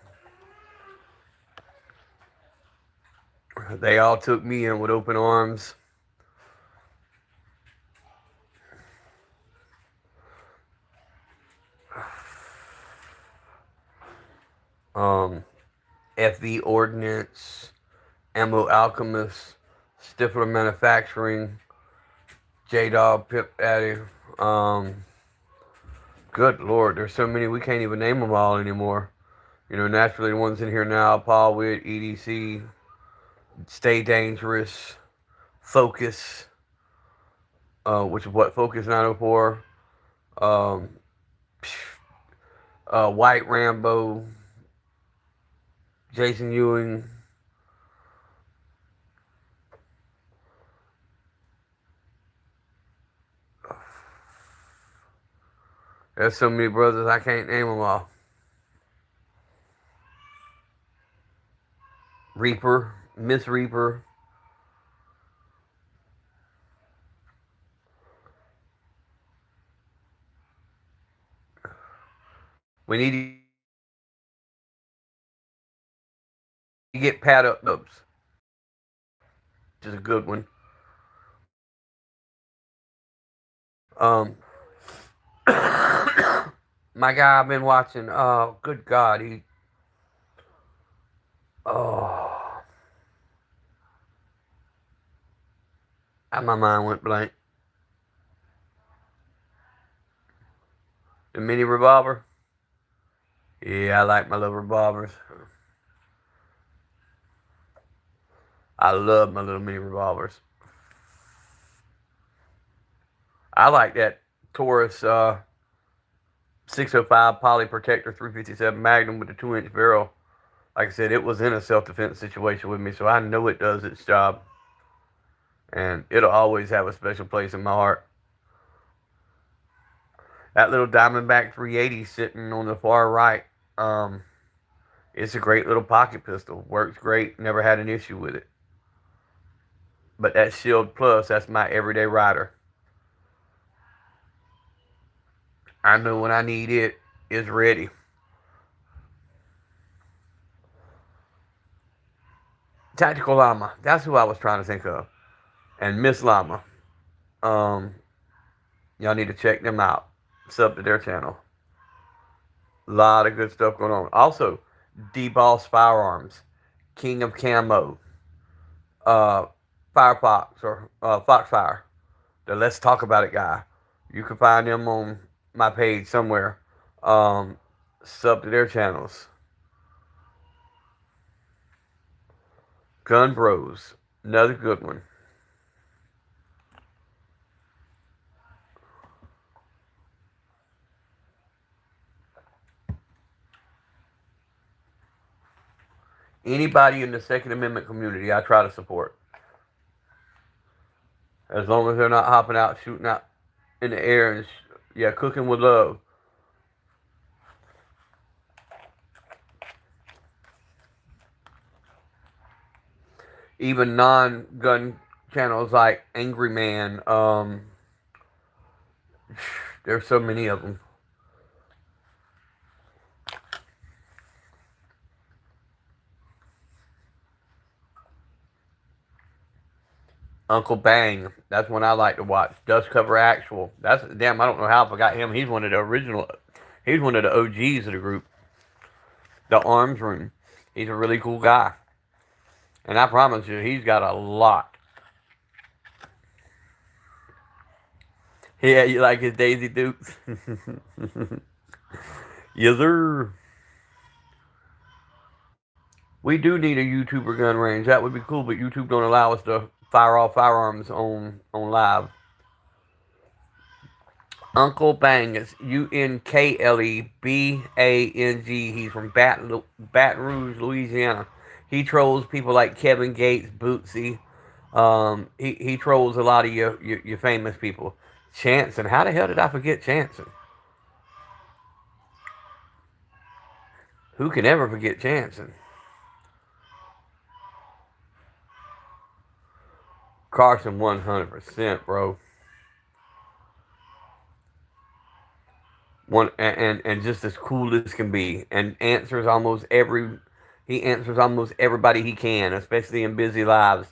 They all took me in with open arms. FV Ordnance, Ammo Alchemist, Stifler Manufacturing, J Dog, Pip Daddy. Good Lord, there's so many we can't even name them all anymore. You know, naturally the ones in here now: Paul Witt, EDC, Stay Dangerous, Focus, which is what Focus 904, um, White Rambo, Jason Ewing. There's so many brothers I can't name them all. Reaper, Miss Reaper. We need to get Pat Up Dubs, which is a good one. Um, my guy I've been watching. Oh, good God, he. Oh, my mind went blank. The mini revolver. Yeah, I like my little revolvers. I love my little mini revolvers. I like that Taurus 605 Poly Protector 357 Magnum with the 2-inch barrel. Like I said, it was in a self-defense situation with me, so I know it does its job. And it'll always have a special place in my heart. That little Diamondback 380 sitting on the far right, it's a great little pocket pistol. Works great. Never had an issue with it. But that Shield Plus, that's my everyday rider. I know when I need it, it's ready. Tactical Llama. That's who I was trying to think of. And Miss Llama. Um, y'all need to check them out. Sub to their channel. A lot of good stuff going on. Also, D-Boss Firearms, King of Camo, uh, Firefox or Foxfire, the Let's Talk About It guy. You can find them on my page somewhere. Um, Sub to their channels. Gun Bros, another good one. Anybody in the Second Amendment community, I try to support. As long as they're not hopping out, shooting out in the air, and yeah, cooking with love. Even non-gun channels like Angry Man. There's so many of them. Uncle Bang. That's one I like to watch. Dust Cover Actual. That's damn. I don't know how I forgot him. He's one of the original. He's one of the OGs of the group. The Arms Room. He's a really cool guy, and I promise you, he's got a lot. Yeah, you like his Daisy Dukes? Yes, sir. We do need a YouTuber gun range. That would be cool, but YouTube don't allow us to fire off firearms on live. Uncle Bang is UNKLEBANG. He's from Baton Rouge, Louisiana. He trolls people like Kevin Gates, Bootsy. He trolls a lot of your famous people. Chanson. How the hell did I forget Chanson? Who can ever forget Chanson? Carson 100%, bro. One and just as cool as can be, and answers almost every. He answers almost everybody he can, especially in busy lives.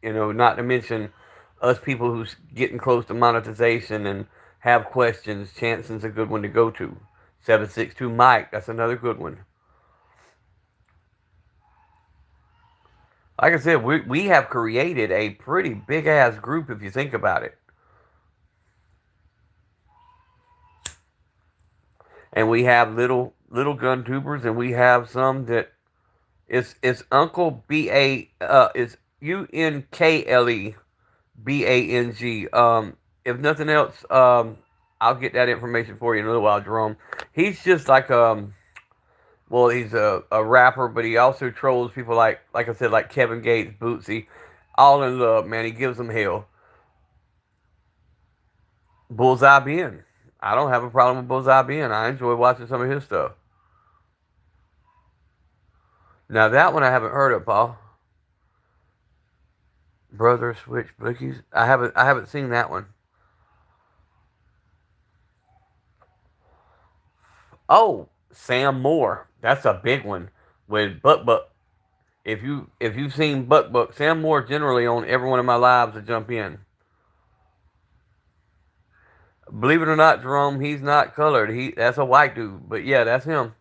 Not to mention us people who's getting close to monetization and have questions. Chanson's a good one to go to. 762 Mike, that's another good one. Like I said, we have created a pretty big ass group if you think about it. And we have little gun tubers, and we have some that it's Uncle it's UNKLEBANG. If nothing else, I'll get that information for you in a little while, Jerome. He's just like well, he's a rapper, but he also trolls people like I said, like Kevin Gates, Bootsy, all in love, man. He gives them hell. Bullseye Ben. I don't have a problem with Bullseye Ben. I enjoy watching some of his stuff. Now that one I haven't heard of, Paul. Brother Switch Blickies. I haven't seen that one. Oh, Sam Moore. That's a big one. With Buck. If you've seen Buck, Sam Moore generally on every one of my lives to jump in. Believe it or not, Jerome, he's not colored. That's a white dude. But yeah, that's him.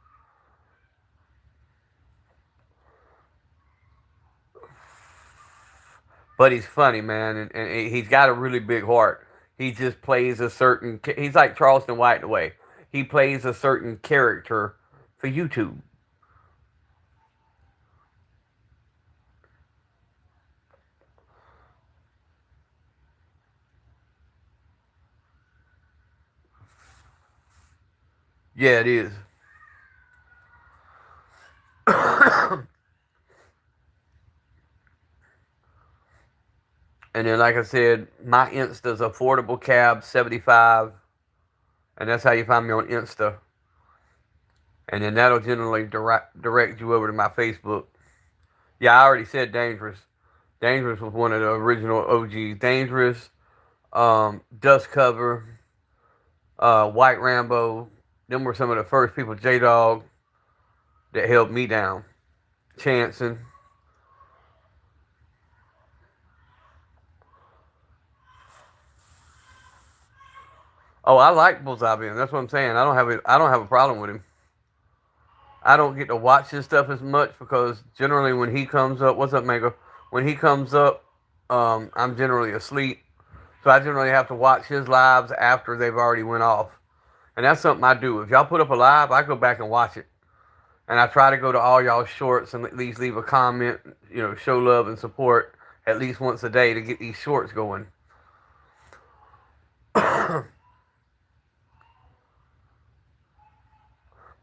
But he's funny, man, and he's got a really big heart. He just plays a certain. He's like Charleston White in a way. He plays a certain character for YouTube. Yeah, it is. And then, like I said, my Insta's affordable cab 75, and that's how you find me on Insta. And then that'll generally direct you over to my Facebook. Yeah, I already said Dangerous. Dangerous was one of the original OGs. Dangerous, Dust Cover, White Rambo. Them were some of the first people, J Dog, that held me down. Chanson. Oh, I like Bullseye Ben. That's what I'm saying. I don't have a problem with him. I don't get to watch his stuff as much because generally when he comes up, what's up, Mango? When he comes up, I'm generally asleep, so I generally have to watch his lives after they've already went off, and that's something I do. If y'all put up a live, I go back and watch it, and I try to go to all y'all shorts and at least leave a comment, show love and support at least once a day to get these shorts going.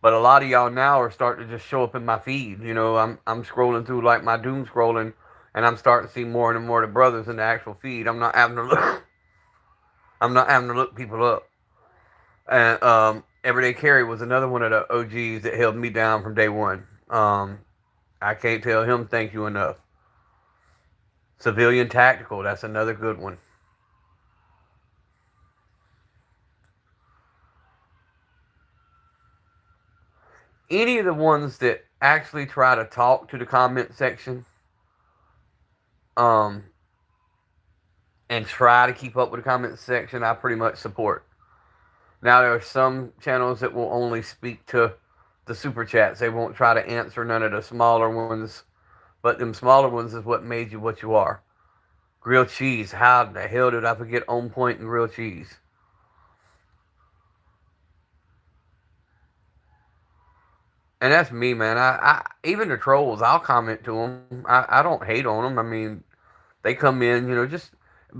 But a lot of y'all now are starting to just show up in my feed. I'm scrolling through like my doom scrolling, and I'm starting to see more and more of the brothers in the actual feed. I'm not having to look. I'm not having to look people up. And Everyday Carry was another one of the OGs that held me down from day one. I can't tell him thank you enough. Civilian Tactical, that's another good one. Any of the ones that actually try to talk to the comment section, um, and try to keep up with the comment section, I pretty much support. Now there are some channels that will only speak to the super chats. They won't try to answer none of the smaller ones. But them smaller ones is what made you what you are. Grilled cheese. How the hell did I forget On Point and grilled cheese? And that's me, man. I even the trolls, I'll comment to them. I don't hate on them. I mean, they come in, just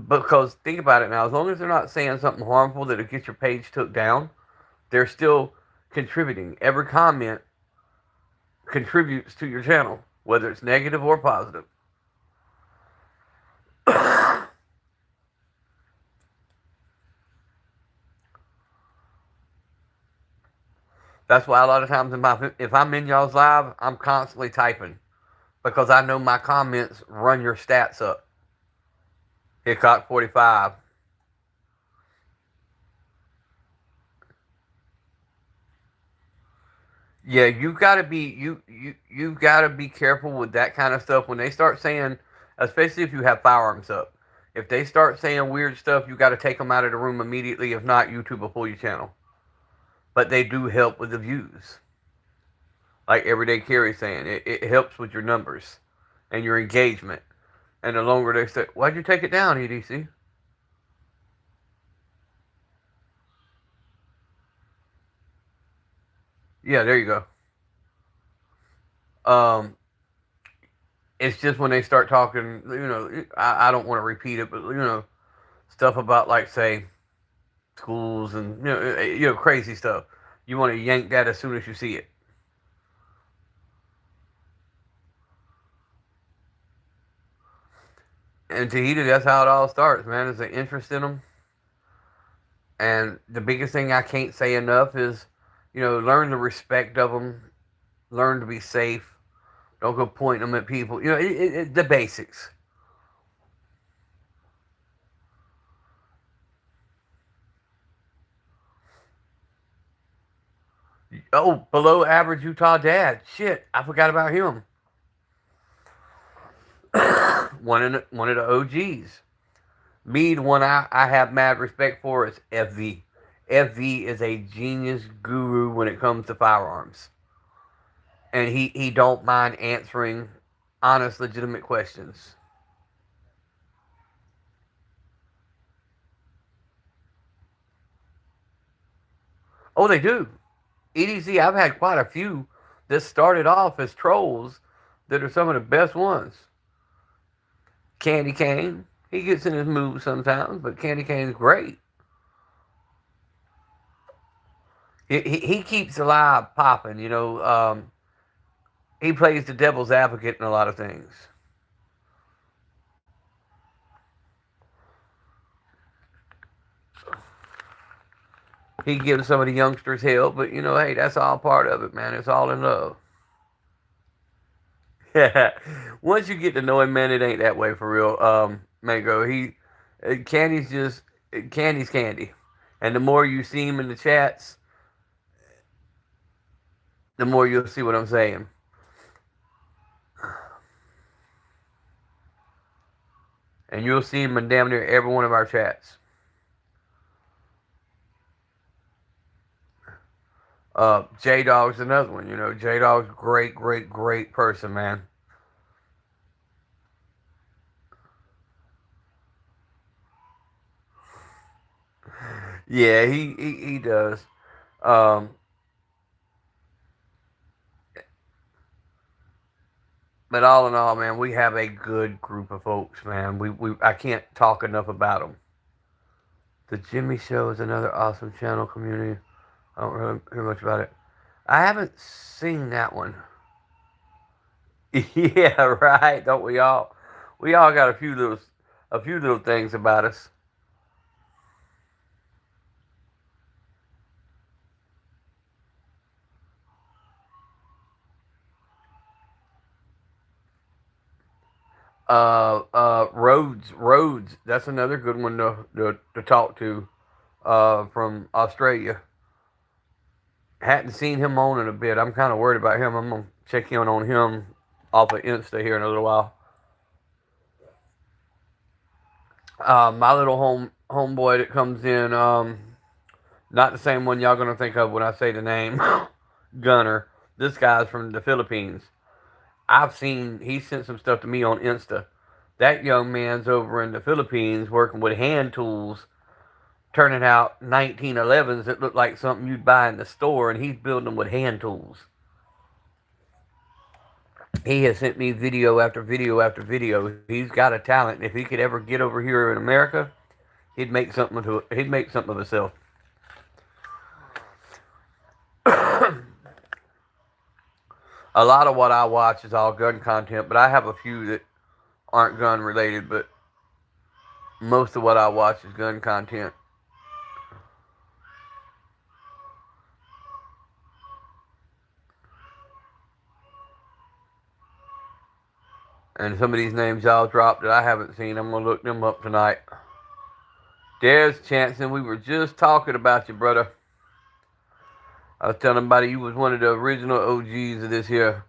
because think about it now. As long as they're not saying something harmful that'll get your page took down, they're still contributing. Every comment contributes to your channel, whether it's negative or positive. That's why a lot of times if I'm in y'all's live, I'm constantly typing because I know my comments run your stats up. Hickok 45. Yeah, you gotta be careful with that kind of stuff when they start saying, especially if you have firearms up. If they start saying weird stuff, you got to take them out of the room immediately. If not, YouTube will pull your channel. But they do help with the views. Like Everyday Carry saying, it helps with your numbers and your engagement. And the longer they say, why'd you take it down, EDC? Yeah, there you go. Um, it's just when they start talking, I don't want to repeat it, but stuff about like say schools and crazy stuff. You want to yank that as soon as you see it. And Tahiti, that's how it all starts, man. Is the interest in them. And the biggest thing I can't say enough is, learn the respect of them, learn to be safe. Don't go pointing them at people. The basics. Oh, below average Utah dad. Shit, I forgot about him. One of the OGs. Me, the one I have mad respect for is FV. FV is a genius guru when it comes to firearms, and he don't mind answering honest, legitimate questions. Oh, they do. EDC, I've had quite a few that started off as trolls that are some of the best ones. Candy Cane, he gets in his mood sometimes, but Candy Cane's great. He keeps the live popping, he plays the devil's advocate in a lot of things. He gives some of the youngsters hell, but hey, that's all part of it, man. It's all in love. Once you get to know him, man, it ain't that way for real. Mango, Candy's just Candy's candy, and the more you see him in the chats, the more you'll see what I'm saying. And you'll see him in damn near every one of our chats. J Dog's another one. You know, J Dog's great, great, great person, man. Yeah, he does. Um, but all in all, man, we have a good group of folks, man. We I can't talk enough about them. The Jimmy Show is another awesome channel community. I don't really hear much about it. I haven't seen that one. Yeah, right. Don't we all? We all got a few little things about us. Rhodes. That's another good one to talk to. From Australia. Hadn't seen him on in a bit. I'm kind of worried about him. I'm gonna check in on him off of Insta here in a little while. My little homeboy that comes in, not the same one y'all gonna think of when I say the name, Gunner. This guy's from the Philippines. I've seen he sent some stuff to me on Insta. That young man's over in the Philippines working with hand tools, turning out 1911s that look like something you'd buy in the store, and he's building them with hand tools. He has sent me video after video after video. He's got a talent. If he could ever get over here in America, he'd make something of himself. A lot of what I watch is all gun content, but I have a few that aren't gun related. But most of what I watch is gun content. And some of these names y'all dropped that I haven't seen, I'm gonna look them up tonight. There's Chanson. We were just talking about you, brother. I was telling everybody you was one of the original OGs of this here,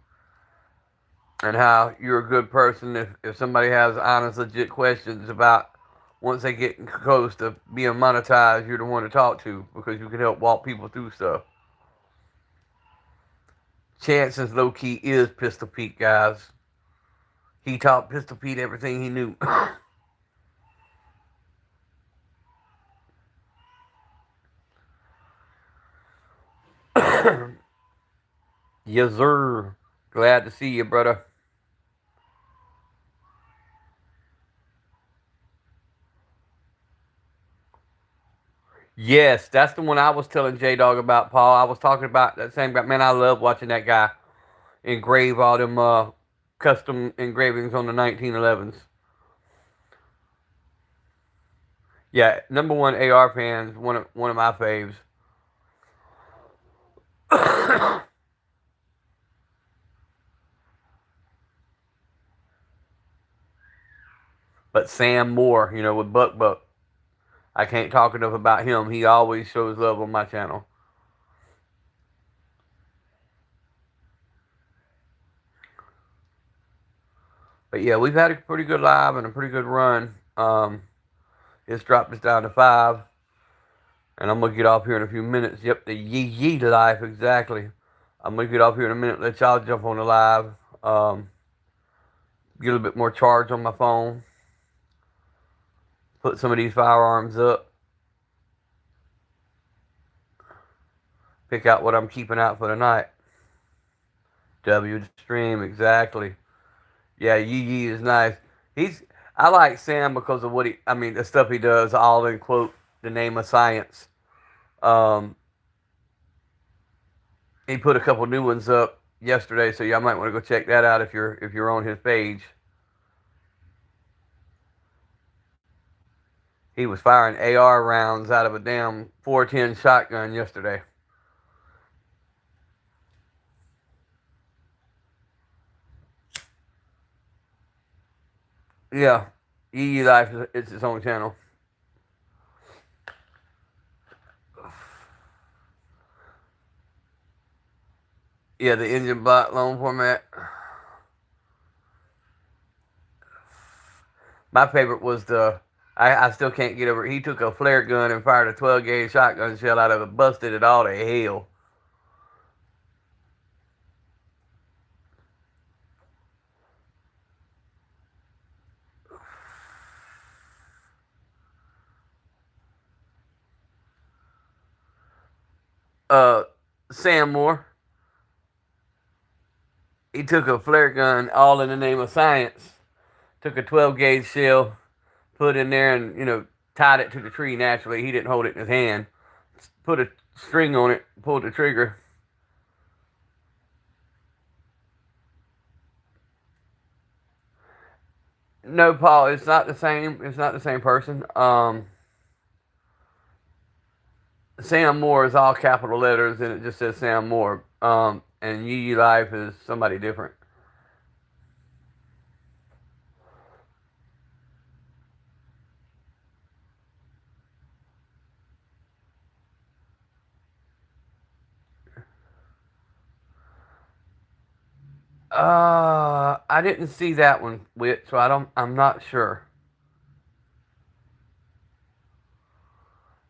and how you're a good person. If somebody has honest, legit questions about once they get close to being monetized, you're the one to talk to because you can help walk people through stuff. Chanson's low key is Pistol Pete, guys. He taught Pistol Pete everything he knew. Yes, sir. Glad to see you, brother. Yes, that's the one I was telling J Dog about, Paul. I was talking about that same guy. Man, I love watching that guy engrave all them custom engravings on the 1911s. Yeah, number one AR fans, one of my faves. But Sam Moore, you know, with Buck Buck, I can't talk enough about him. He always shows love on my channel. But yeah, we've had a pretty good live and a pretty good run. It's dropped us down to 5. And I'm going to get off here in a few minutes. Yep, the yee yee life, exactly. I'm going to get off here in a minute, let y'all jump on the live. Get a little bit more charge on my phone. Put some of these firearms up. Pick out what I'm keeping out for tonight. W stream, exactly. Yeah, Yee Yee is nice. I like Sam because of the stuff he does, all in quote, the name of science. Um, he put a couple new ones up yesterday, so y'all might want to go check that out if you're on his page. He was firing AR rounds out of a damn 410 shotgun yesterday. Yeah, EE Life it's its own channel. Yeah, the engine block loan format. My favorite was I still can't get over it. He took a flare gun and fired a 12 gauge shotgun shell out of it, busted it all to hell. Uh, Sam Moore, he took a flare gun, all in the name of science. Took a 12 gauge shell, put in there, and tied it to the tree naturally. He didn't hold it in his hand. Put a string on it, pulled the trigger. No, Paul, it's not the same. It's not the same person. Sam Moore is all capital letters, and it just says Sam Moore. And Yee Life is somebody different. I didn't see that one, Wit, so I don't. I'm not sure.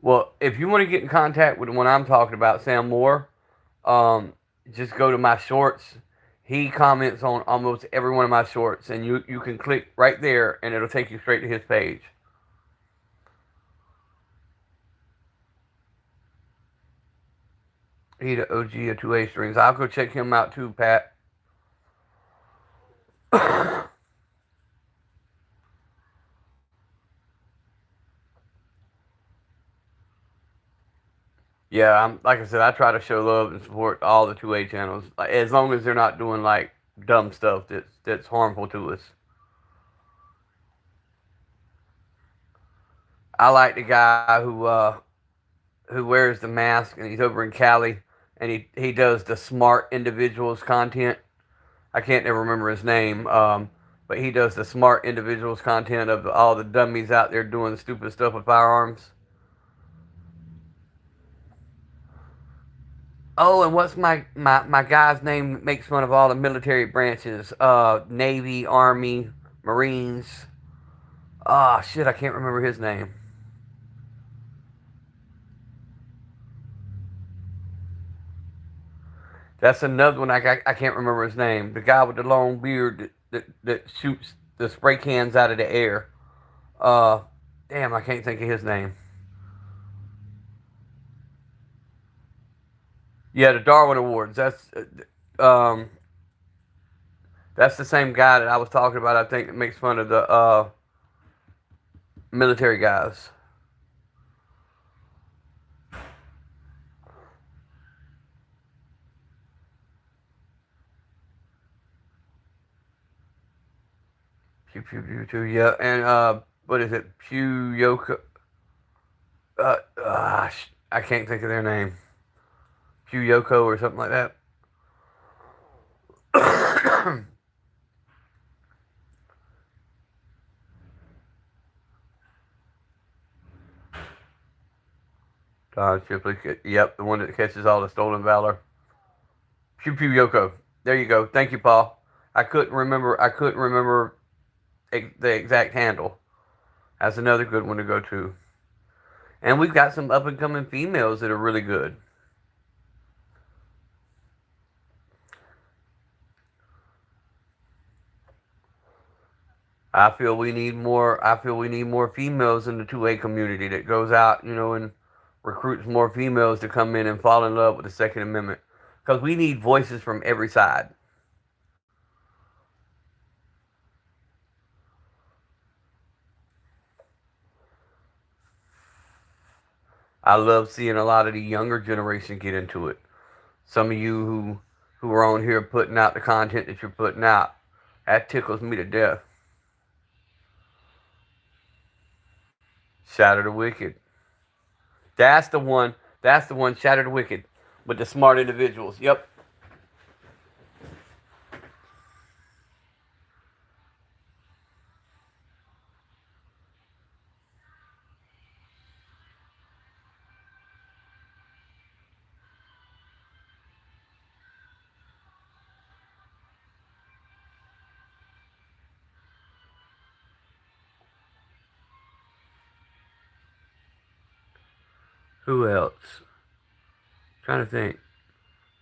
Well, if you want to get in contact with the one I'm talking about, Sam Moore, um, just go to my shorts. He comments on almost every one of my shorts, and you can click right there, and it'll take you straight to his page. He the OG of 2A strings. I'll go check him out too, Pat. Yeah, I'm like I said. I try to show love and support all the 2A channels, like, as long as they're not doing like dumb stuff that's harmful to us. I like the guy who wears the mask, and he's over in Cali, and he does the smart individuals content. I can't ever remember his name, but he does the smart individuals content of all the dummies out there doing stupid stuff with firearms. Oh, and what's my guy's name that makes fun of all the military branches? Navy, Army, Marines. Ah, oh, shit, I can't remember his name. That's another one I can't remember his name. The guy with the long beard that shoots the spray cans out of the air. Uh, Damn, I can't think of his name. Yeah, the Darwin Awards. Um, that's the same guy that I was talking about. I think that makes fun of the military guys. Pew pew pew pew. Yeah, and what is it? Pew Yoko. I can't think of their name. Pew Yoko or something like that. Don Shipley. Yep, the one that catches all the stolen valor. Pew Pew Yoko. There you go. Thank you, Paul. I couldn't remember. I couldn't remember the exact handle. That's another good one to go to. And we've got some up and coming females that are really good. I feel we need more. I feel we need more females in the 2A community that goes out, and recruits more females to come in and fall in love with the Second Amendment. Because we need voices from every side. I love seeing a lot of the younger generation get into it. Some of you who are on here putting out the content that you're putting out, that tickles me to death. Shatter the Wicked. That's the one. That's the one. Shatter the Wicked with the smart individuals. Yep. Who else? Trying to think.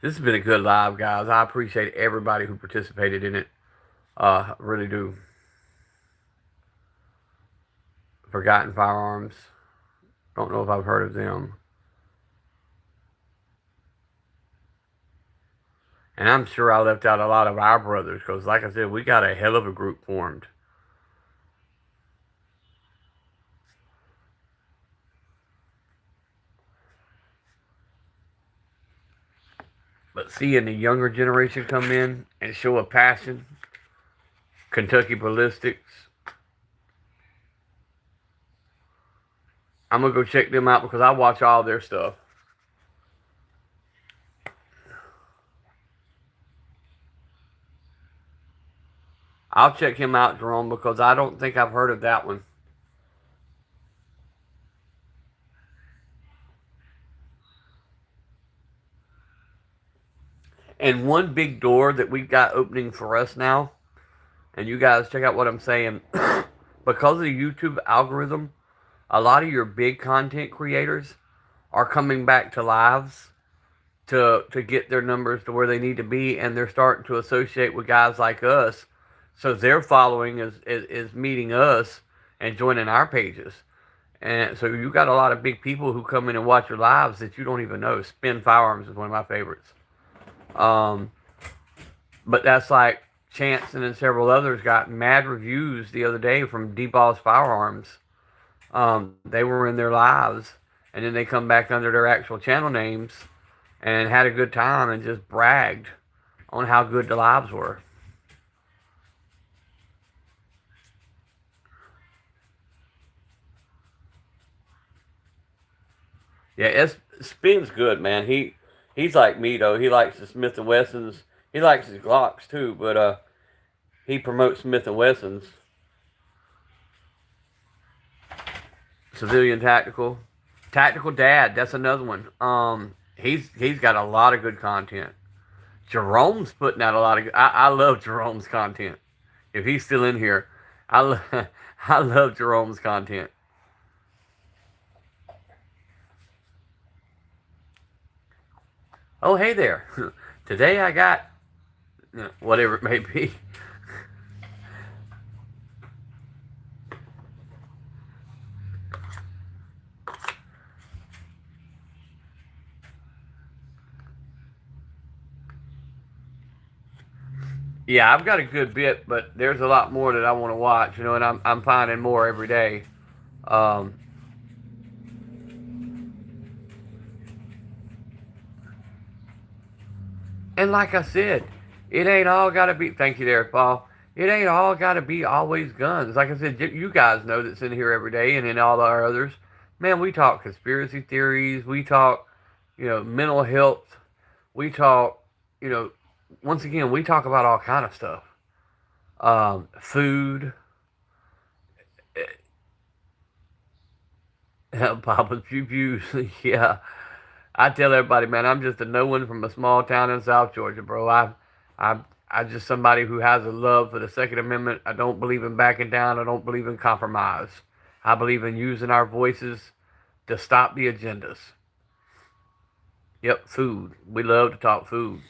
This has been a good live, guys. I appreciate everybody who participated in it. Really do. Forgotten Firearms. Don't know if I've heard of them. And I'm sure I left out a lot of our brothers because, like I said, we got a hell of a group formed. But seeing the younger generation come in and show a passion, Kentucky Ballistics, I'm gonna go check them out because I watch all their stuff. I'll check him out, Jerome, because I don't think I've heard of that one. And one big door that we've got opening for us now, and you guys check out what I'm saying, because of the YouTube algorithm, a lot of your big content creators are coming back to lives to get their numbers to where they need to be, and they're starting to associate with guys like us. So their following is meeting us and joining our pages. And so you got a lot of big people who come in and watch your lives that you don't even know. Spin Firearms is one of my favorites. Um, but that's like Chance and then several others got mad reviews the other day from D Balls Firearms. They were in their lives, and then they come back under their actual channel names and had a good time and just bragged on how good the lives were. Yeah, Spin's good, man. He's like me though. He likes the Smith and Wessons. He likes his Glocks too, but he promotes Smith and Wessons. Civilian Tactical, Tactical Dad. That's another one. He's got a lot of good content. Jerome's putting out a lot of. I love Jerome's content. If he's still in here, I love Jerome's content. Oh, hey there. Today I got whatever it may be. Yeah, I've got a good bit, but there's a lot more that I want to watch. And I'm finding more every day. Um, and like I said, it ain't all got to be. Thank you, there, Paul. It ain't all got to be always guns. Like I said, you guys know that's in here every day, and in all our others. Man, we talk conspiracy theories. We talk, mental health. We talk, you know, once again, we talk about all kind of stuff. Food, Papa's Pew Pews. Yeah, I tell everybody, man, I'm just a no one from a small town in South Georgia, bro. I, I'm just somebody who has a love for the Second Amendment. I don't believe in backing down. I don't believe in compromise. I believe in using our voices to stop the agendas. Yep, food. We love to talk food.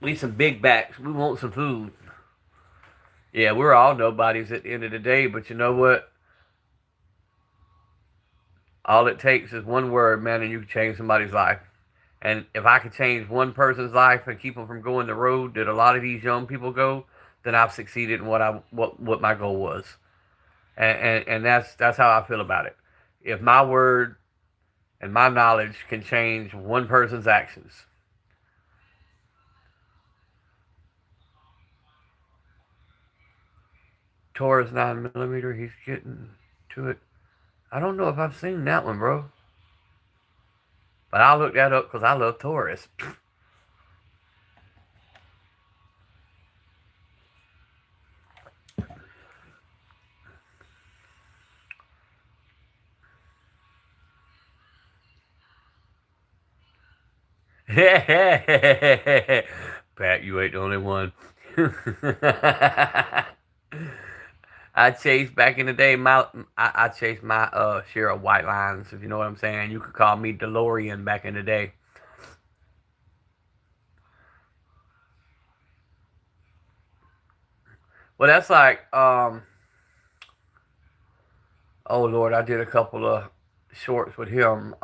We some big backs. We want some food. Yeah, we're all nobodies at the end of the day, but you know what? All it takes is one word, man, and you can change somebody's life. And if I could change one person's life and keep them from going the road that a lot of these young people go, then I've succeeded in what my goal was. And that's how I feel about it. If my word and my knowledge can change one person's actions. Taurus 9 millimeter, he's getting to it. I don't know if I've seen that one, bro. But I'll look that up because I love Taurus. Pat, you ain't the only one. I chased back in the day. I chased my share of white lines, if you know what I'm saying. You could call me DeLorean back in the day. Well, that's like oh Lord, I did a couple of shorts with him.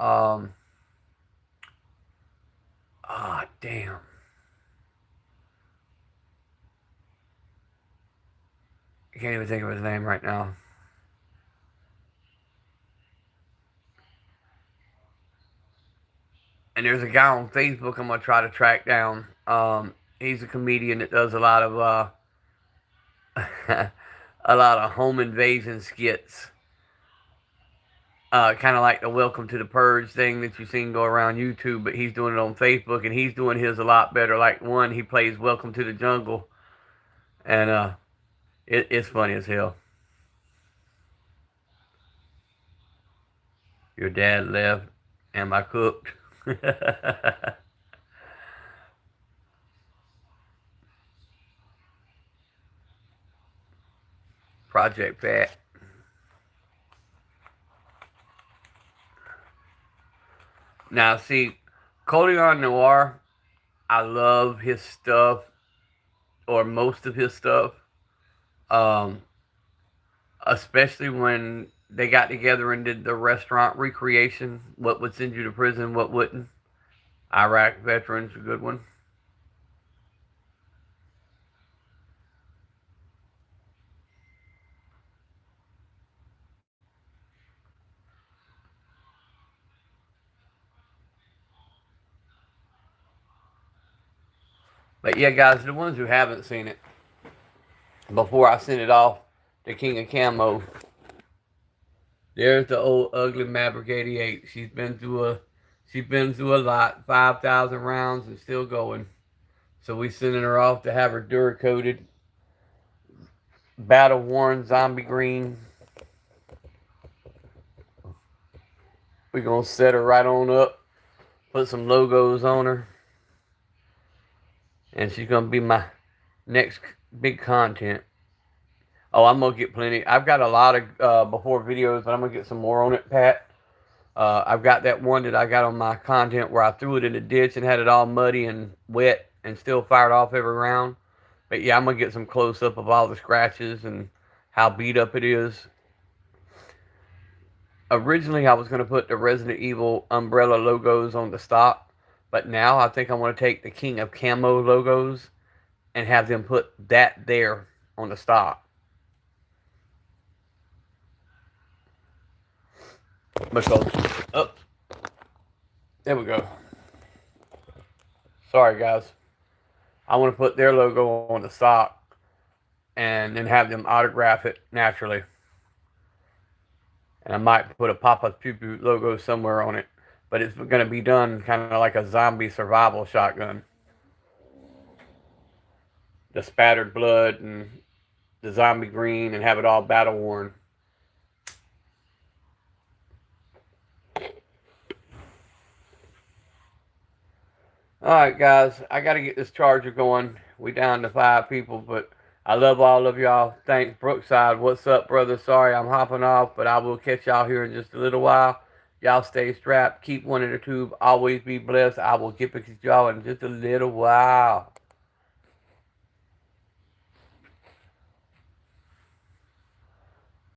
Damn. I can't even think of his name right now. And there's a guy on Facebook I'm gonna try to track down. He's a comedian that does a lot of a lot of home invasion skits. Kind of like the Welcome to the Purge thing that you've seen go around YouTube, but he's doing it on Facebook, and he's doing his a lot better. Like one, he plays Welcome to the Jungle, and it's funny as hell. Your dad left. Am I cooked? Project Pat. Now, see, Colion Noir, I love his stuff, or most of his stuff. Um, Especially when they got together and did the restaurant recreation. What would send you to prison, what wouldn't. Iraq veterans, a good one. But yeah, guys, the ones who haven't seen it, before I send it off to King of Camo, there's the old ugly Maverick 88. She's been through a lot, 5,000 rounds and still going. So we sending her off to have her Duracoated, battle worn zombie green. We're gonna set her right on up, put some logos on her, and she's gonna be my next big content. Oh, I'm gonna get plenty. I've got a lot of before videos, but I'm gonna get some more on it, Pat. I've got that one that I got on my content where I threw it in the ditch and had it all muddy and wet and still fired off every round. But yeah, I'm gonna get some close up of all the scratches and how beat up it is. Originally, I was gonna put the Resident Evil umbrella logos on the stock, but now I think I want to take the King of Camo logos and have them put that there on the stock. Because, oh, there we go. Sorry, guys. I want to put their logo on the stock and then have them autograph it naturally. And I might put a Papa Pew Pew logo somewhere on it. But it's going to be done kind of like a zombie survival shotgun. The spattered blood and the zombie green and have it all battle worn. Alright, guys, I got to get this charger going. We down to 5 people, but I love all of y'all. Thanks, Brookside. What's up, brother? Sorry I'm hopping off, but I will catch y'all here in just a little while. Y'all stay strapped. Keep one in the tube. Always be blessed. I will get back to y'all in just a little while.